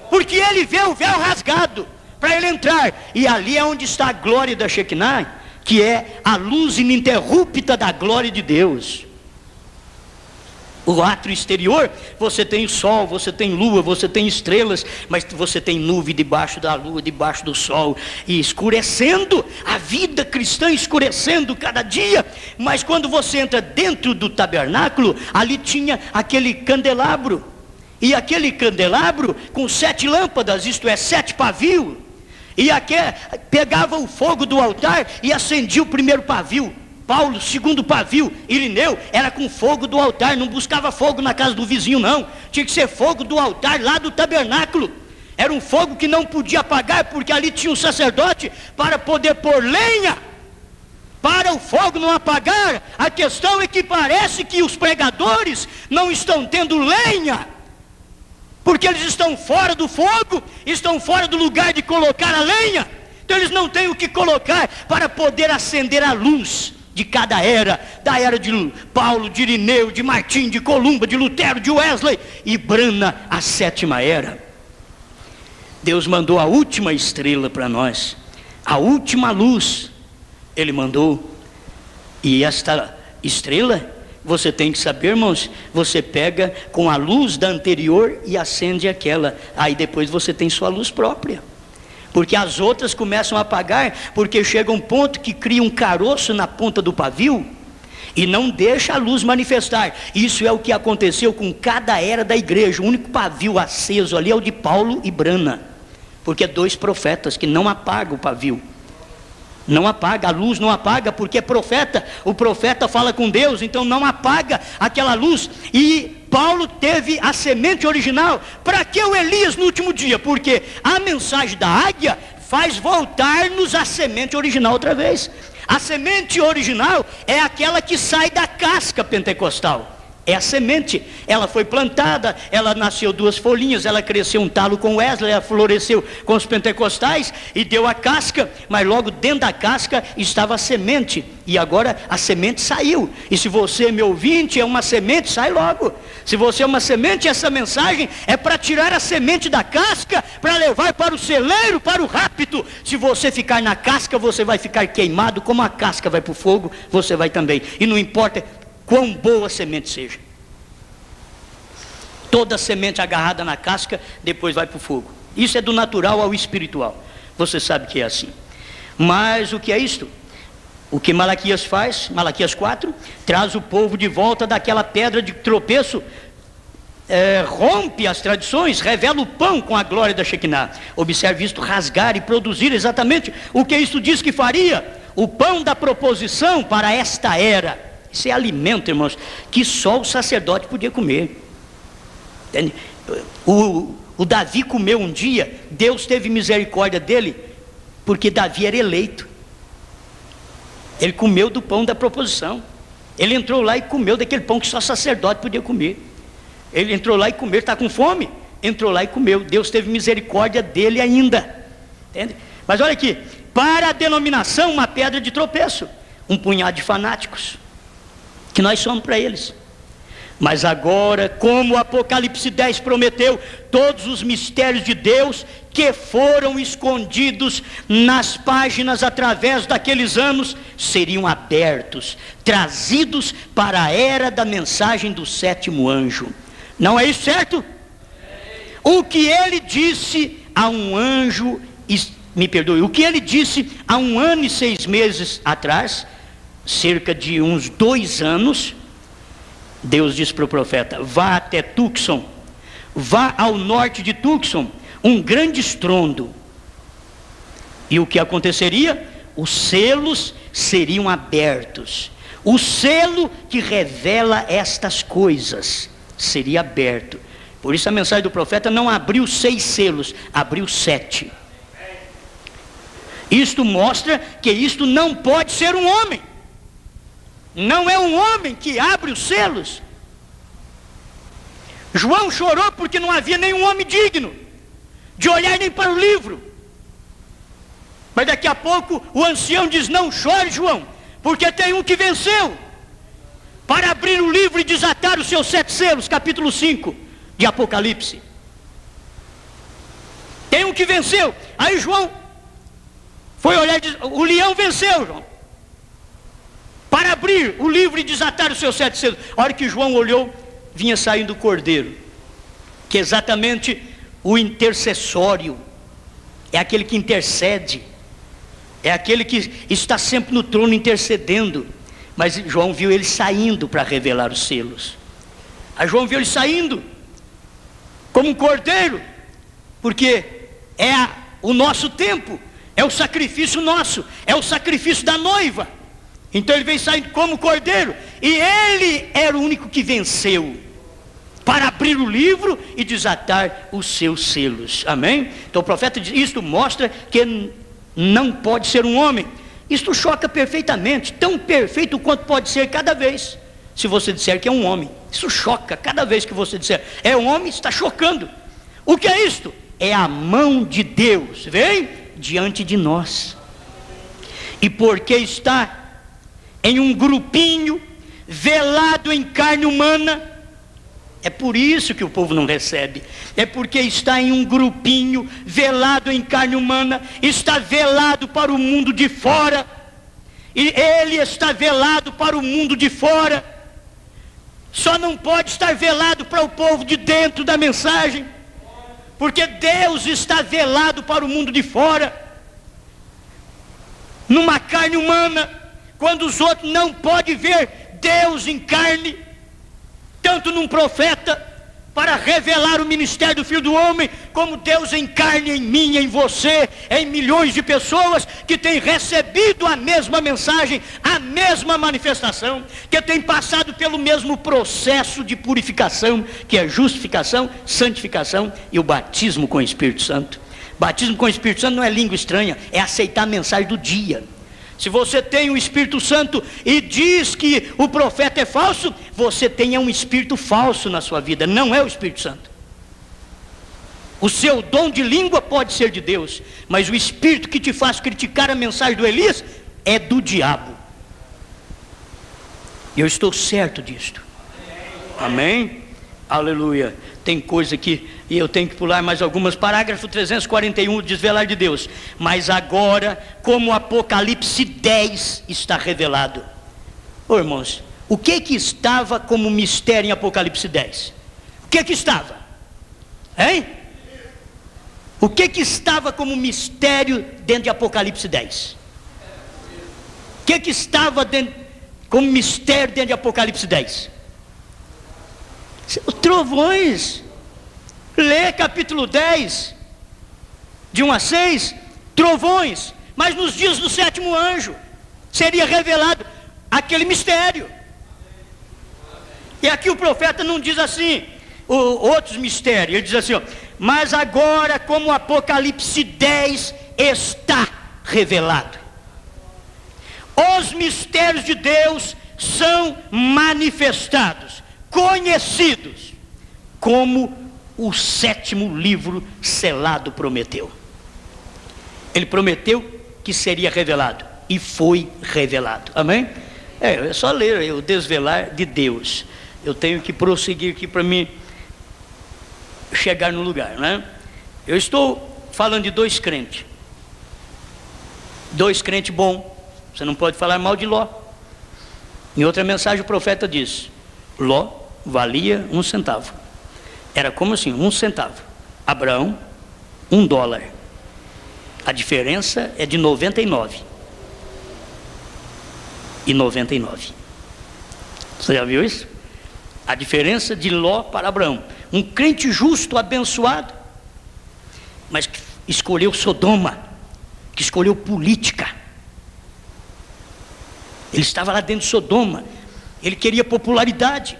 porque ele vê o véu rasgado para ele entrar, e ali é onde está a glória da Shekinah, que é a luz ininterrupta da glória de Deus. O átrio exterior, você tem sol, você tem lua, você tem estrelas, mas você tem nuvem debaixo da lua, debaixo do sol, e escurecendo, a vida cristã escurecendo cada dia. Mas quando você entra dentro do tabernáculo, ali tinha aquele candelabro, e aquele candelabro com 7 lâmpadas, isto é, 7 pavios, e pegava o fogo do altar e acendia o primeiro pavio. Paulo, segundo pavio, Irineu, era com fogo do altar, não buscava fogo na casa do vizinho não, tinha que ser fogo do altar lá do tabernáculo. Era um fogo que não podia apagar, porque ali tinha um sacerdote para poder pôr lenha, para o fogo não apagar. A questão é que parece que os pregadores não estão tendo lenha, porque eles estão fora do fogo, estão fora do lugar de colocar a lenha, então eles não têm o que colocar para poder acender a luz de cada era, da era de Paulo, de Irineu, de Martim, de Columba, de Lutero, de Wesley, e brana a 7ª era. Deus mandou a última estrela para nós, a última luz Ele mandou, e esta estrela, você tem que saber, irmãos, você pega com a luz da anterior e acende aquela, aí depois você tem sua luz própria, porque as outras começam a apagar, porque chega um ponto que cria um caroço na ponta do pavio, e não deixa a luz manifestar. Isso é o que aconteceu com cada era da igreja. O único pavio aceso ali é o de Paulo e Brana, porque 2 profetas que não apagam o pavio, não apaga, a luz não apaga, porque é profeta, o profeta fala com Deus, então não apaga aquela luz. E Paulo teve a semente original. Para que o Elias no último dia? Porque a mensagem da águia faz voltar-nos a semente original outra vez. A semente original é aquela que sai da casca pentecostal. É a semente, ela foi plantada, ela nasceu 2 folhinhas, ela cresceu um talo com Wesley, ela floresceu com os pentecostais e deu a casca, mas logo dentro da casca estava a semente, e agora a semente saiu. E se você, meu ouvinte, é uma semente, sai logo. Se você é uma semente, essa mensagem é para tirar a semente da casca, para levar para o celeiro, para o rapto. Se você ficar na casca, você vai ficar queimado, como a casca vai para o fogo, você vai também. E não importa quão boa a semente seja, toda semente agarrada na casca depois vai para o fogo. Isso é do natural ao espiritual, você sabe que é assim. Mas o que é isto? O que Malaquias faz, Malaquias 4, traz o povo de volta daquela pedra de tropeço, rompe as tradições, revela o pão com a glória da Shekinah. Observe isto, rasgar e produzir exatamente o que isto diz que faria, o pão da proposição para esta era. Isso é alimento, irmãos, que só o sacerdote podia comer. Entende? O Davi comeu um dia, Deus teve misericórdia dele, porque Davi era eleito. Ele comeu do pão da proposição. Ele entrou lá e comeu daquele pão que só sacerdote podia comer. Ele entrou lá e comeu, está com fome, entrou lá e comeu. Deus teve misericórdia dele ainda. Entende? Mas olha aqui, para a denominação, uma pedra de tropeço, um punhado de fanáticos, que nós somos para eles. Mas agora, como o Apocalipse 10 prometeu, todos os mistérios de Deus que foram escondidos nas páginas através daqueles anos, seriam abertos, trazidos para a era da mensagem do 7º anjo. Não é isso certo? O que ele disse a um anjo me perdoe, o que ele disse há 1 ano e 6 meses atrás, cerca de uns 2 anos, Deus disse para o profeta: vá até Tucson, vá ao norte de Tucson, um grande estrondo. E o que aconteceria? Os selos seriam abertos. O selo que revela estas coisas seria aberto. Por isso a mensagem do profeta não abriu 6 selos, abriu 7. Isto mostra que isto não pode ser um homem. Não é um homem que abre os selos. João chorou porque não havia nenhum homem digno de olhar nem para o livro. Mas daqui a pouco o ancião diz: não chore, João, porque tem um que venceu para abrir o livro e desatar os seus 7 selos. Capítulo 5 de Apocalipse. Tem um que venceu. Aí João foi olhar e disse: o leão venceu, João, para abrir o livro e desatar os seus 7 selos. A hora que João olhou, vinha saindo o cordeiro, que é exatamente o intercessório, é aquele que intercede, é aquele que está sempre no trono intercedendo. Mas João viu ele saindo para revelar os selos. Aí João viu ele saindo como um cordeiro, porque é o nosso tempo, é o sacrifício nosso, é o sacrifício da noiva. Então ele veio saindo como cordeiro, e ele era o único que venceu para abrir o livro e desatar os seus selos. Amém? Então o profeta diz: isto mostra que não pode ser um homem. Isto choca perfeitamente, tão perfeito quanto pode ser cada vez se você disser que é um homem. Isso choca cada vez que você disser é um homem, está chocando. O que é isto? É a mão de Deus, vem diante de nós. E porque está em um grupinho velado em carne humana, é por isso que o povo não recebe. É porque está em um grupinho velado em carne humana, está velado para o mundo de fora, e ele está velado para o mundo de fora. Só não pode estar velado para o povo de dentro da mensagem, porque Deus está velado para o mundo de fora, numa carne humana, quando os outros não podem ver Deus em carne, tanto num profeta, para revelar o ministério do Filho do Homem, como Deus em carne em mim, em você, em milhões de pessoas que têm recebido a mesma mensagem, a mesma manifestação, que têm passado pelo mesmo processo de purificação, que é justificação, santificação e o batismo com o Espírito Santo. Batismo com o Espírito Santo não é língua estranha, é aceitar a mensagem do dia. Se você tem o Espírito Santo e diz que o profeta é falso, você tem um espírito falso na sua vida, não é o Espírito Santo. O seu dom de língua pode ser de Deus, mas o espírito que te faz criticar a mensagem do Elias é do diabo. Eu estou certo disto. Amém? Aleluia. Tem coisa aqui, e eu tenho que pular mais algumas. Parágrafo 341, desvelar de Deus. Mas agora, como o Apocalipse 10 está revelado. Ô irmãos, o que estava como mistério em Apocalipse 10? O que estava? Hein? O que estava como mistério dentro de Apocalipse 10? O que estava como mistério dentro de Apocalipse 10? Os trovões. Lê capítulo 10, de 1 a 6, trovões. Mas nos dias do 7º anjo seria revelado aquele mistério. E aqui o profeta não diz assim outros mistérios, ele diz assim, ó: mas agora como o Apocalipse 10 está revelado, os mistérios de Deus são manifestados, conhecidos, como o 7º livro selado prometeu. Ele prometeu que seria revelado, e foi revelado. Amém? É só ler o desvelar de Deus. Eu tenho que prosseguir aqui para mim chegar no lugar, né? Eu estou falando de 2 crentes. 2 crentes bons. Você não pode falar mal de Ló. Em outra mensagem o profeta diz: Ló valia 1 centavo. Era como assim, 1 centavo. Abraão, $1. A diferença é de 99 e 99. Você já viu isso? A diferença de Ló para Abraão. Um crente justo, abençoado, mas que escolheu Sodoma, que escolheu política. Ele estava lá dentro de Sodoma, ele queria popularidade,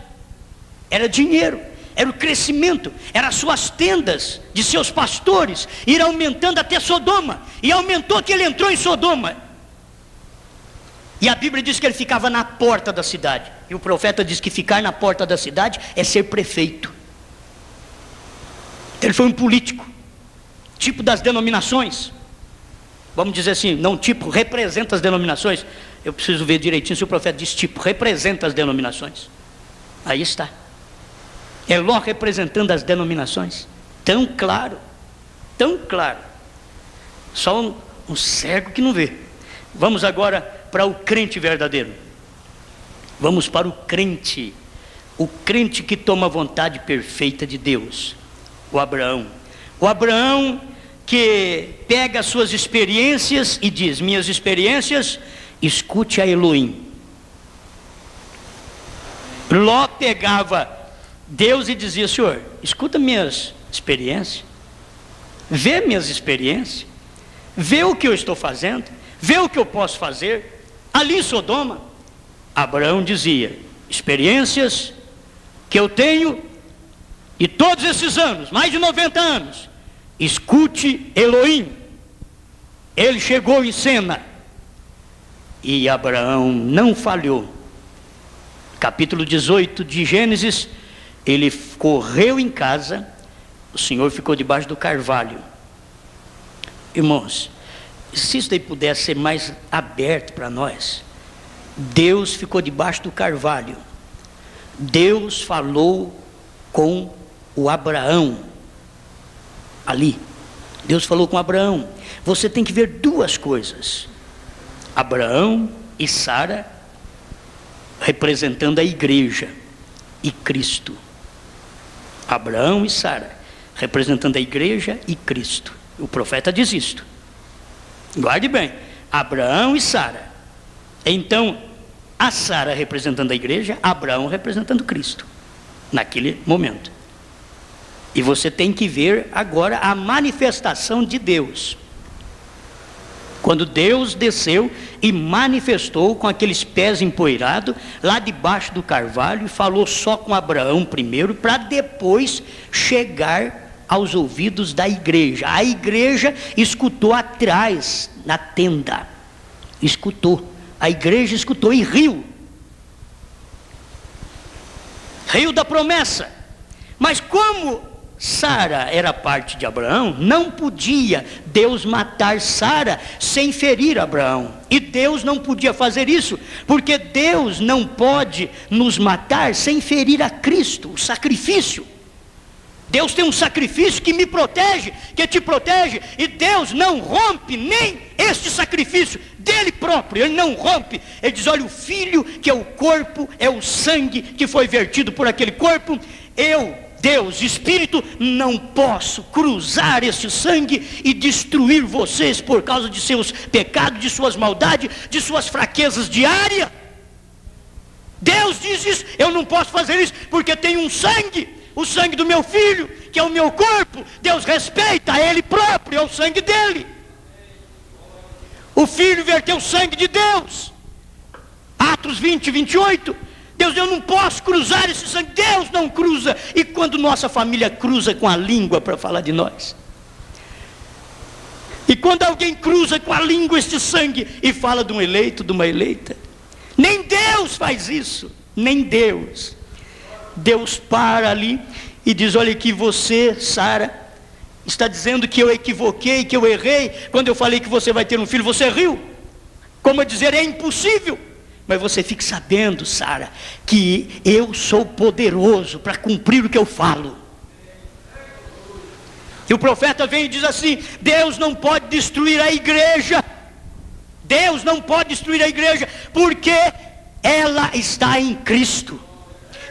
era dinheiro, era o crescimento, eram as suas tendas de seus pastores, ir aumentando até Sodoma, e aumentou que ele entrou em Sodoma. E a Bíblia diz que ele ficava na porta da cidade, e o profeta diz que ficar na porta da cidade é ser prefeito. Ele foi um político, tipo das denominações, vamos dizer assim, não tipo, representa as denominações. Eu preciso ver direitinho se o profeta diz tipo, representa as denominações. Aí está. É Ló representando as denominações. Tão claro. Tão claro. Só um cego que não vê. Vamos agora para o crente verdadeiro. Vamos para o crente. O crente que toma a vontade perfeita de Deus. O Abraão. O Abraão que pega as suas experiências e diz: minhas experiências, escute a Elohim. Ló pegava Deus e dizia: Senhor, escuta minhas experiências, vê minhas experiências, vê o que eu estou fazendo, vê o que eu posso fazer. Ali em Sodoma, Abraão dizia: experiências que eu tenho, e todos esses anos, mais de 90 anos, escute Elohim. Ele chegou em cena, e Abraão não falhou. Capítulo 18 de Gênesis, ele correu em casa, o Senhor ficou debaixo do carvalho. Irmãos, se isso daí pudesse ser mais aberto para nós, Deus ficou debaixo do carvalho, Deus falou com o Abraão, ali, Deus falou com Abraão. Você tem que ver duas coisas: Abraão e Sara, representando a igreja e Cristo. Abraão e Sara, representando a igreja e Cristo. O profeta diz isto. Guarde bem: Abraão e Sara. Então, a Sara representando a igreja, Abraão representando Cristo, naquele momento. E você tem que ver agora a manifestação de Deus. Quando Deus desceu e manifestou com aqueles pés empoeirados, lá debaixo do carvalho, e falou só com Abraão primeiro, para depois chegar aos ouvidos da igreja. A igreja escutou atrás, na tenda, escutou, a igreja escutou e riu da promessa. Mas como Sara era parte de Abraão, não podia Deus matar Sara sem ferir Abraão. E Deus não podia fazer isso, porque Deus não pode nos matar sem ferir a Cristo, o sacrifício. Deus tem um sacrifício que me protege, que te protege, e Deus não rompe nem este sacrifício dele próprio. Ele não rompe. Ele diz: olha, o filho, que é o corpo, é o sangue que foi vertido por aquele corpo, Deus, Espírito, não posso cruzar esse sangue e destruir vocês por causa de seus pecados, de suas maldades, de suas fraquezas diárias. Deus diz isso: eu não posso fazer isso porque tem um sangue, o sangue do meu filho, que é o meu corpo. Deus respeita ele próprio, é o sangue dele. O filho verteu o sangue de Deus. Atos 20, 28. Deus, eu não posso cruzar esse sangue. Deus não cruza. E quando nossa família cruza com a língua para falar de nós, e quando alguém cruza com a língua este sangue e fala de um eleito, de uma eleita, nem Deus faz isso, nem Deus. Deus para ali e diz: olha, que você, Sara, está dizendo que eu equivoquei, que eu errei, quando eu falei que você vai ter um filho. Você riu, como a dizer, é impossível. Mas você fique sabendo, Sara, que eu sou poderoso para cumprir o que eu falo. E o profeta vem e diz assim: Deus não pode destruir a igreja. Deus não pode destruir a igreja, porque ela está em Cristo.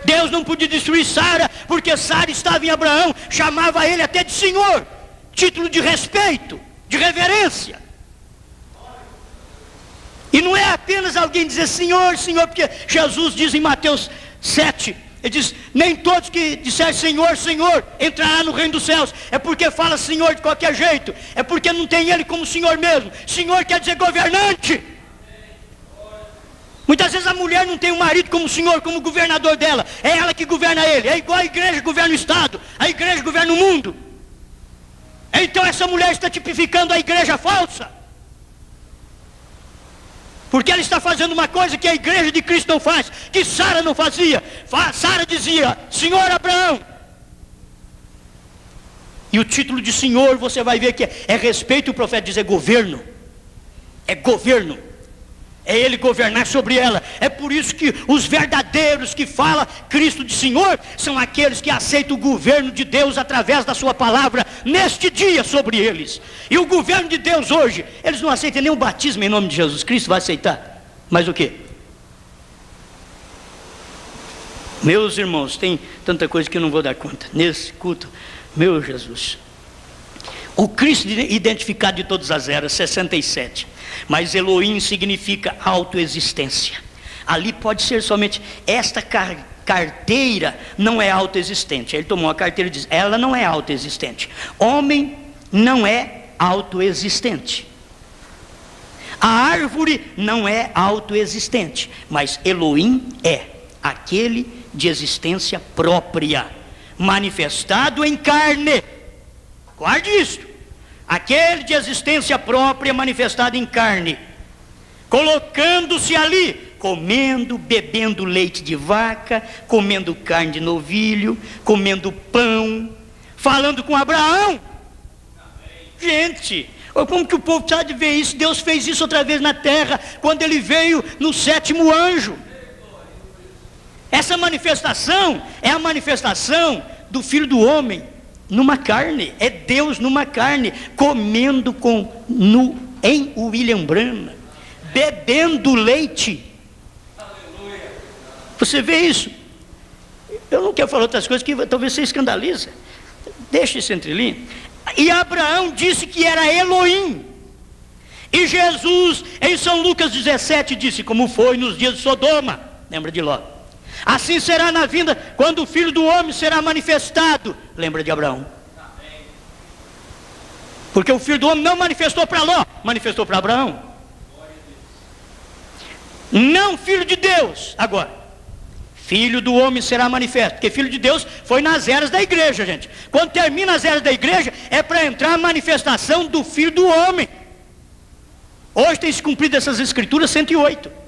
Deus não podia destruir Sara, porque Sara estava em Abraão, chamava ele até de Senhor, título de respeito. de reverência. E não é apenas alguém dizer Senhor, Senhor, porque Jesus diz em Mateus 7, ele diz, nem todos que disserem Senhor, Senhor, entrará no reino dos céus. É porque fala Senhor de qualquer jeito, é porque não tem Ele como Senhor mesmo. Senhor quer dizer governante. Muitas vezes a mulher não tem o marido como senhor, como governador dela. É ela que governa ele. É igual a igreja governa o Estado. A igreja governa o mundo. Então essa mulher está tipificando a igreja falsa. Porque ela está fazendo uma coisa que a igreja de Cristo não faz, que Sara não fazia. Sara dizia, Senhor Abraão. E o título de senhor, você vai ver que é respeito, o profeta diz, é governo. É governo. É Ele governar sobre ela. É por isso que os verdadeiros que falam Cristo de Senhor são aqueles que aceitam o governo de Deus através da sua palavra neste dia sobre eles. E o governo de Deus hoje, eles não aceitam nem o batismo em nome de Jesus Cristo. Vai aceitar, mas o quê? Meus irmãos, tem tanta coisa que eu não vou dar conta nesse culto. Meu Jesus, o Cristo identificado de todas as eras, 67. Mas Elohim significa autoexistência. Ali pode ser somente esta carteira não é autoexistente. Ele tomou a carteira e diz, ela não é autoexistente. Homem não é autoexistente. A árvore não é autoexistente, mas Elohim é aquele de existência própria, manifestado em carne. Guarde isto. Aquele de existência própria manifestado em carne, colocando-se ali, comendo, bebendo leite de vaca, comendo carne de novilho, comendo pão, falando com Abraão. Gente, como que o povo precisa de ver isso? Deus fez isso outra vez na terra, quando Ele veio no 7º anjo. Essa manifestação é a manifestação do Filho do Homem numa carne, é Deus numa carne, comendo em William Branham, bebendo leite. Você vê isso? Eu não quero falar outras coisas que talvez você escandalize. Deixa isso entre linhas. E Abraão disse que era Elohim. E Jesus, em São Lucas 17, disse, como foi nos dias de Sodoma. Lembra de Ló? Assim será na vinda, quando o Filho do Homem será manifestado. Lembra de Abraão? Porque o Filho do Homem não manifestou para Ló, manifestou para Abraão. Não Filho de Deus. Agora, Filho do Homem será manifesto. Porque Filho de Deus foi nas eras da igreja, gente. Quando termina as eras da igreja, é para entrar a manifestação do Filho do Homem. Hoje tem se cumprido essas escrituras 108.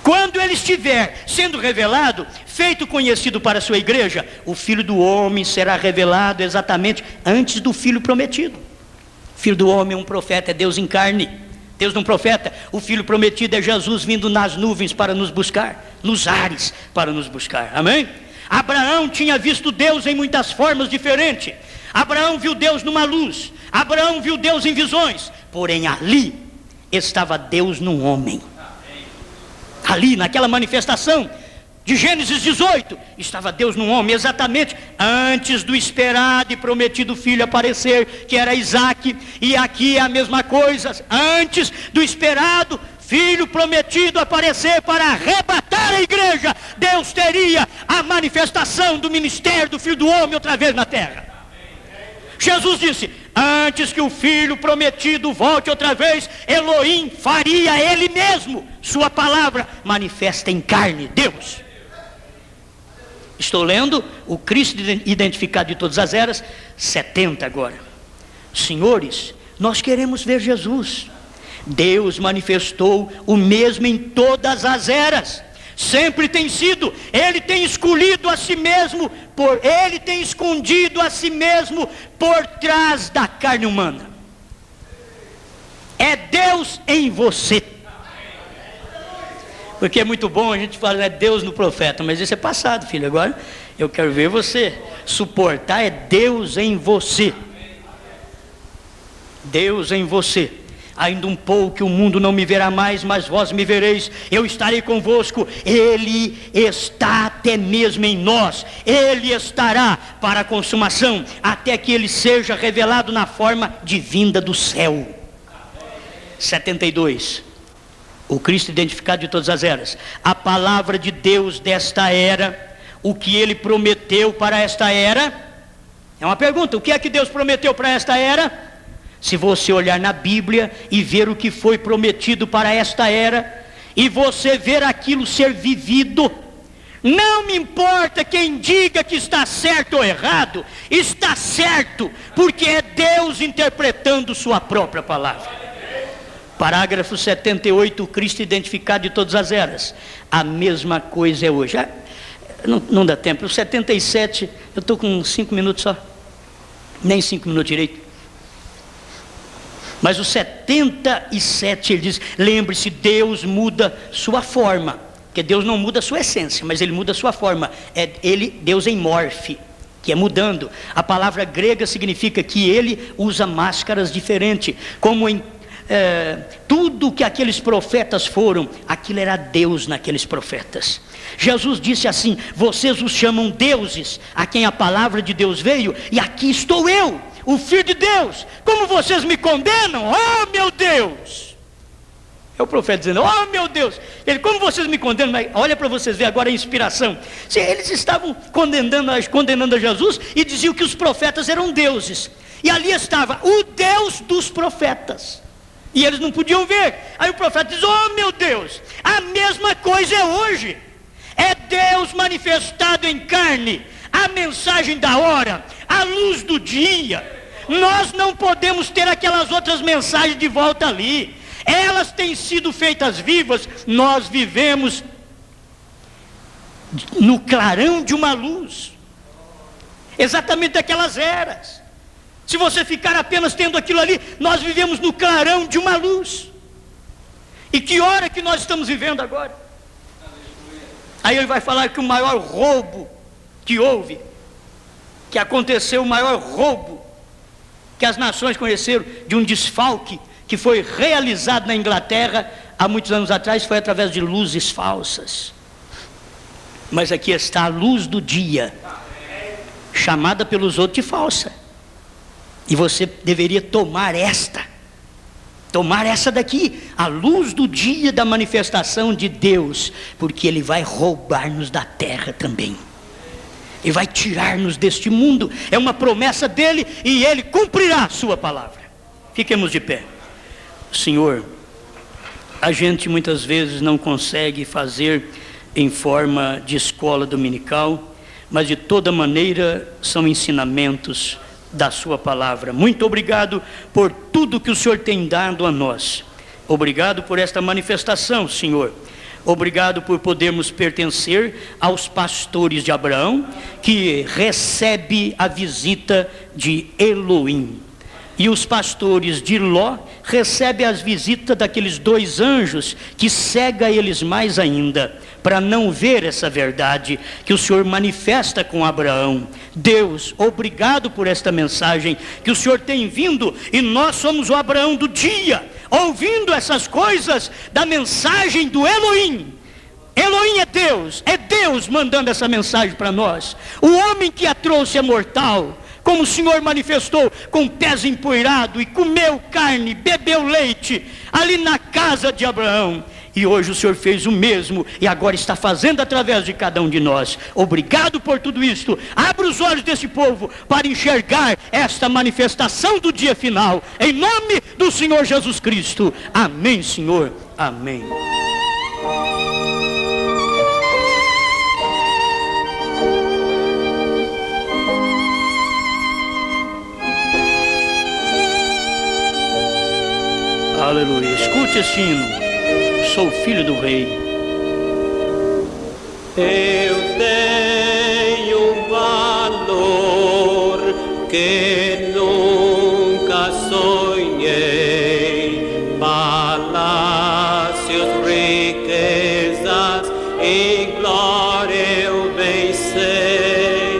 Quando Ele estiver sendo revelado, feito conhecido para a sua igreja, o Filho do Homem será revelado exatamente antes do Filho prometido. Filho do Homem é um profeta, é Deus em carne. Deus não profeta. O Filho prometido é Jesus vindo nas nuvens para nos buscar, nos ares para nos buscar. Amém? Abraão tinha visto Deus em muitas formas diferentes. Abraão viu Deus numa luz. Abraão viu Deus em visões. Porém ali estava Deus num homem. Ali, naquela manifestação de Gênesis 18, estava Deus num homem, exatamente antes do esperado e prometido filho aparecer, que era Isaque. E aqui é a mesma coisa, antes do esperado filho prometido aparecer para arrebatar a igreja, Deus teria a manifestação do ministério do Filho do Homem outra vez na terra. Jesus disse, antes que o Filho prometido volte outra vez, Elohim faria Ele mesmo, sua palavra manifesta em carne, Deus. Estou lendo o Cristo identificado de todas as eras, 70 agora. Senhores, nós queremos ver Jesus. Deus manifestou o mesmo em todas as eras. Sempre tem sido. Ele tem escolhido a si mesmo, Ele tem escondido a si mesmo por trás da carne humana. É Deus em você. Porque é muito bom a gente falar, é Deus no profeta, mas isso é passado, filho. Agora eu quero ver você suportar, é Deus em você. Deus em você. ainda um pouco, o mundo não me verá mais, mas vós me vereis, eu estarei convosco. Ele está até mesmo em nós, Ele estará para a consumação, até que Ele seja revelado na forma de vinda do céu. 72, o Cristo identificado de todas as eras, a palavra de Deus desta era, o que Ele prometeu para esta era. É uma pergunta, o que é que Deus prometeu para esta era? Se você olhar na Bíblia e ver o que foi prometido para esta era, e você ver aquilo ser vivido, não me importa quem diga que está certo ou errado, está certo, porque é Deus interpretando sua própria palavra. Parágrafo 78, o Cristo identificado de todas as eras, a mesma coisa é hoje. Não dá tempo. O 77, eu estou com 5 minutos só, nem 5 minutos direito. Mas o 77 ele diz, lembre-se, Deus muda sua forma, porque Deus não muda sua essência, mas Ele muda sua forma. Deus em morfe, que é mudando. A palavra grega significa que Ele usa máscaras diferentes, como em tudo que aqueles profetas foram, aquilo era Deus naqueles profetas. Jesus disse assim, vocês os chamam deuses, a quem a palavra de Deus veio, e aqui estou eu, o Filho de Deus, como vocês me condenam? Oh meu Deus! É o profeta dizendo, oh meu Deus, ele, como vocês me condenam? Mas olha para vocês verem agora a inspiração. Eles estavam condenando a Jesus e diziam que os profetas eram deuses, e ali estava o Deus dos profetas, e eles não podiam ver. Aí o profeta diz, oh meu Deus, a mesma coisa é hoje, é Deus manifestado em carne, a mensagem da hora, a luz do dia. Nós não podemos ter aquelas outras mensagens de volta ali, elas têm sido feitas vivas. Nós vivemos no clarão de uma luz, exatamente daquelas eras. Se você ficar apenas tendo aquilo ali, nós vivemos no clarão de uma luz. E que hora que nós estamos vivendo agora? Aí ele vai falar que o maior roubo que houve, que aconteceu, o maior roubo que as nações conheceram, de um desfalque que foi realizado na Inglaterra há muitos anos atrás, foi através de luzes falsas. Mas aqui está a luz do dia, chamada pelos outros de falsa, e você deveria tomar essa daqui, a luz do dia da manifestação de Deus, porque Ele vai roubar-nos da terra também, e vai tirar-nos deste mundo. É uma promessa dele, e Ele cumprirá a sua palavra. Fiquemos de pé. Senhor, a gente muitas vezes não consegue fazer em forma de escola dominical, mas de toda maneira são ensinamentos da sua palavra. Muito obrigado por tudo que o Senhor tem dado a nós. Obrigado por esta manifestação, Senhor. Obrigado por podermos pertencer aos pastores de Abraão, que recebe a visita de Elohim. E os pastores de Ló recebem as visitas daqueles 2 anjos, que cega eles mais ainda, para não ver essa verdade que o Senhor manifesta com Abraão. Deus, obrigado por esta mensagem que o Senhor tem vindo, e nós somos o Abraão do dia, ouvindo essas coisas da mensagem do Elohim. Elohim é Deus mandando essa mensagem para nós. O homem que a trouxe é mortal, como o Senhor manifestou, com pés empoeirados, e comeu carne, bebeu leite, ali na casa de Abraão. E hoje o Senhor fez o mesmo, e agora está fazendo através de cada um de nós. Obrigado por tudo isto. Abra os olhos desse povo para enxergar esta manifestação do dia final, em nome do Senhor Jesus Cristo. Amém, Senhor. Amém. Aleluia. Escute esse hino. Sou filho do rei. Eu tenho um valor que nunca sonhei, palácios, riquezas e glória eu bem sei,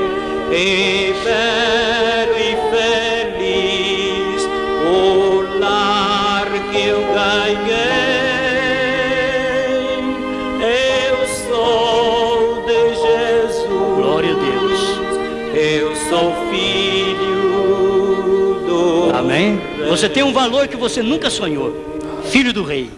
e belo e feliz o lar que eu filho do Amém? Você tem um valor que você nunca sonhou. Filho do Rei.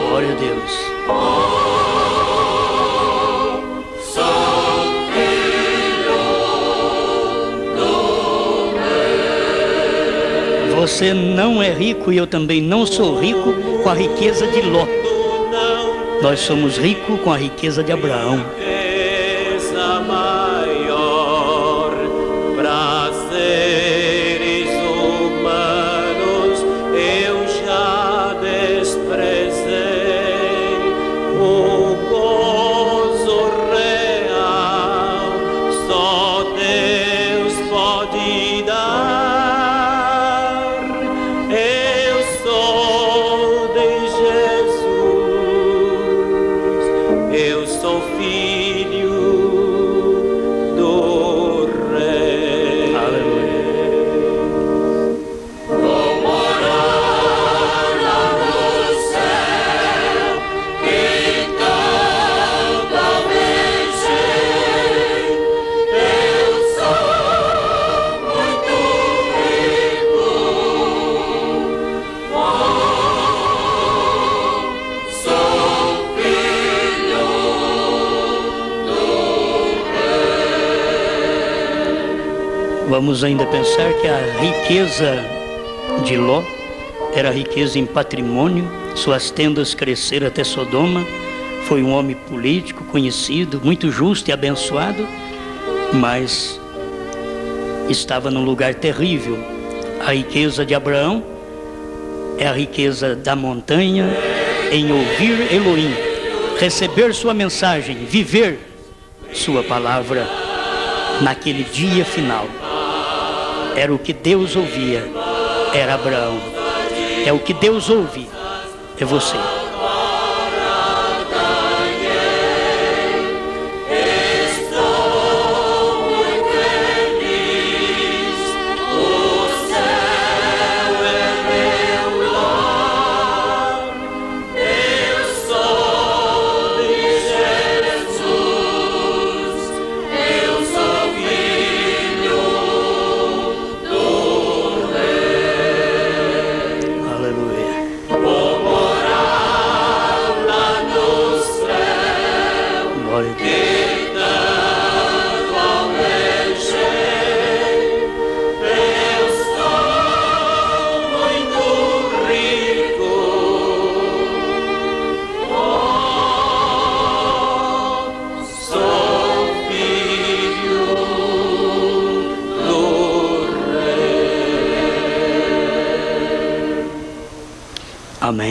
Glória a Deus. Você não é rico e eu também não sou rico com a riqueza de Ló. Nós somos ricos com a riqueza de Abraão. riqueza maior, prazeres humanos eu já desprezei, o gozo real só Deus pode dar. Eu sou de Jesus, eu sou filho do Rei. Aleluia. Vamos ainda pensar que a riqueza de Ló era riqueza em patrimônio, suas tendas cresceram até Sodoma, foi um homem político, conhecido, muito justo e abençoado, mas estava num lugar terrível. A riqueza de Abraão é a riqueza da montanha em ouvir Elohim, receber sua mensagem, viver sua palavra naquele dia final. Era o que Deus ouvia, era Abraão. É o que Deus ouve, é você. Glória a Deus.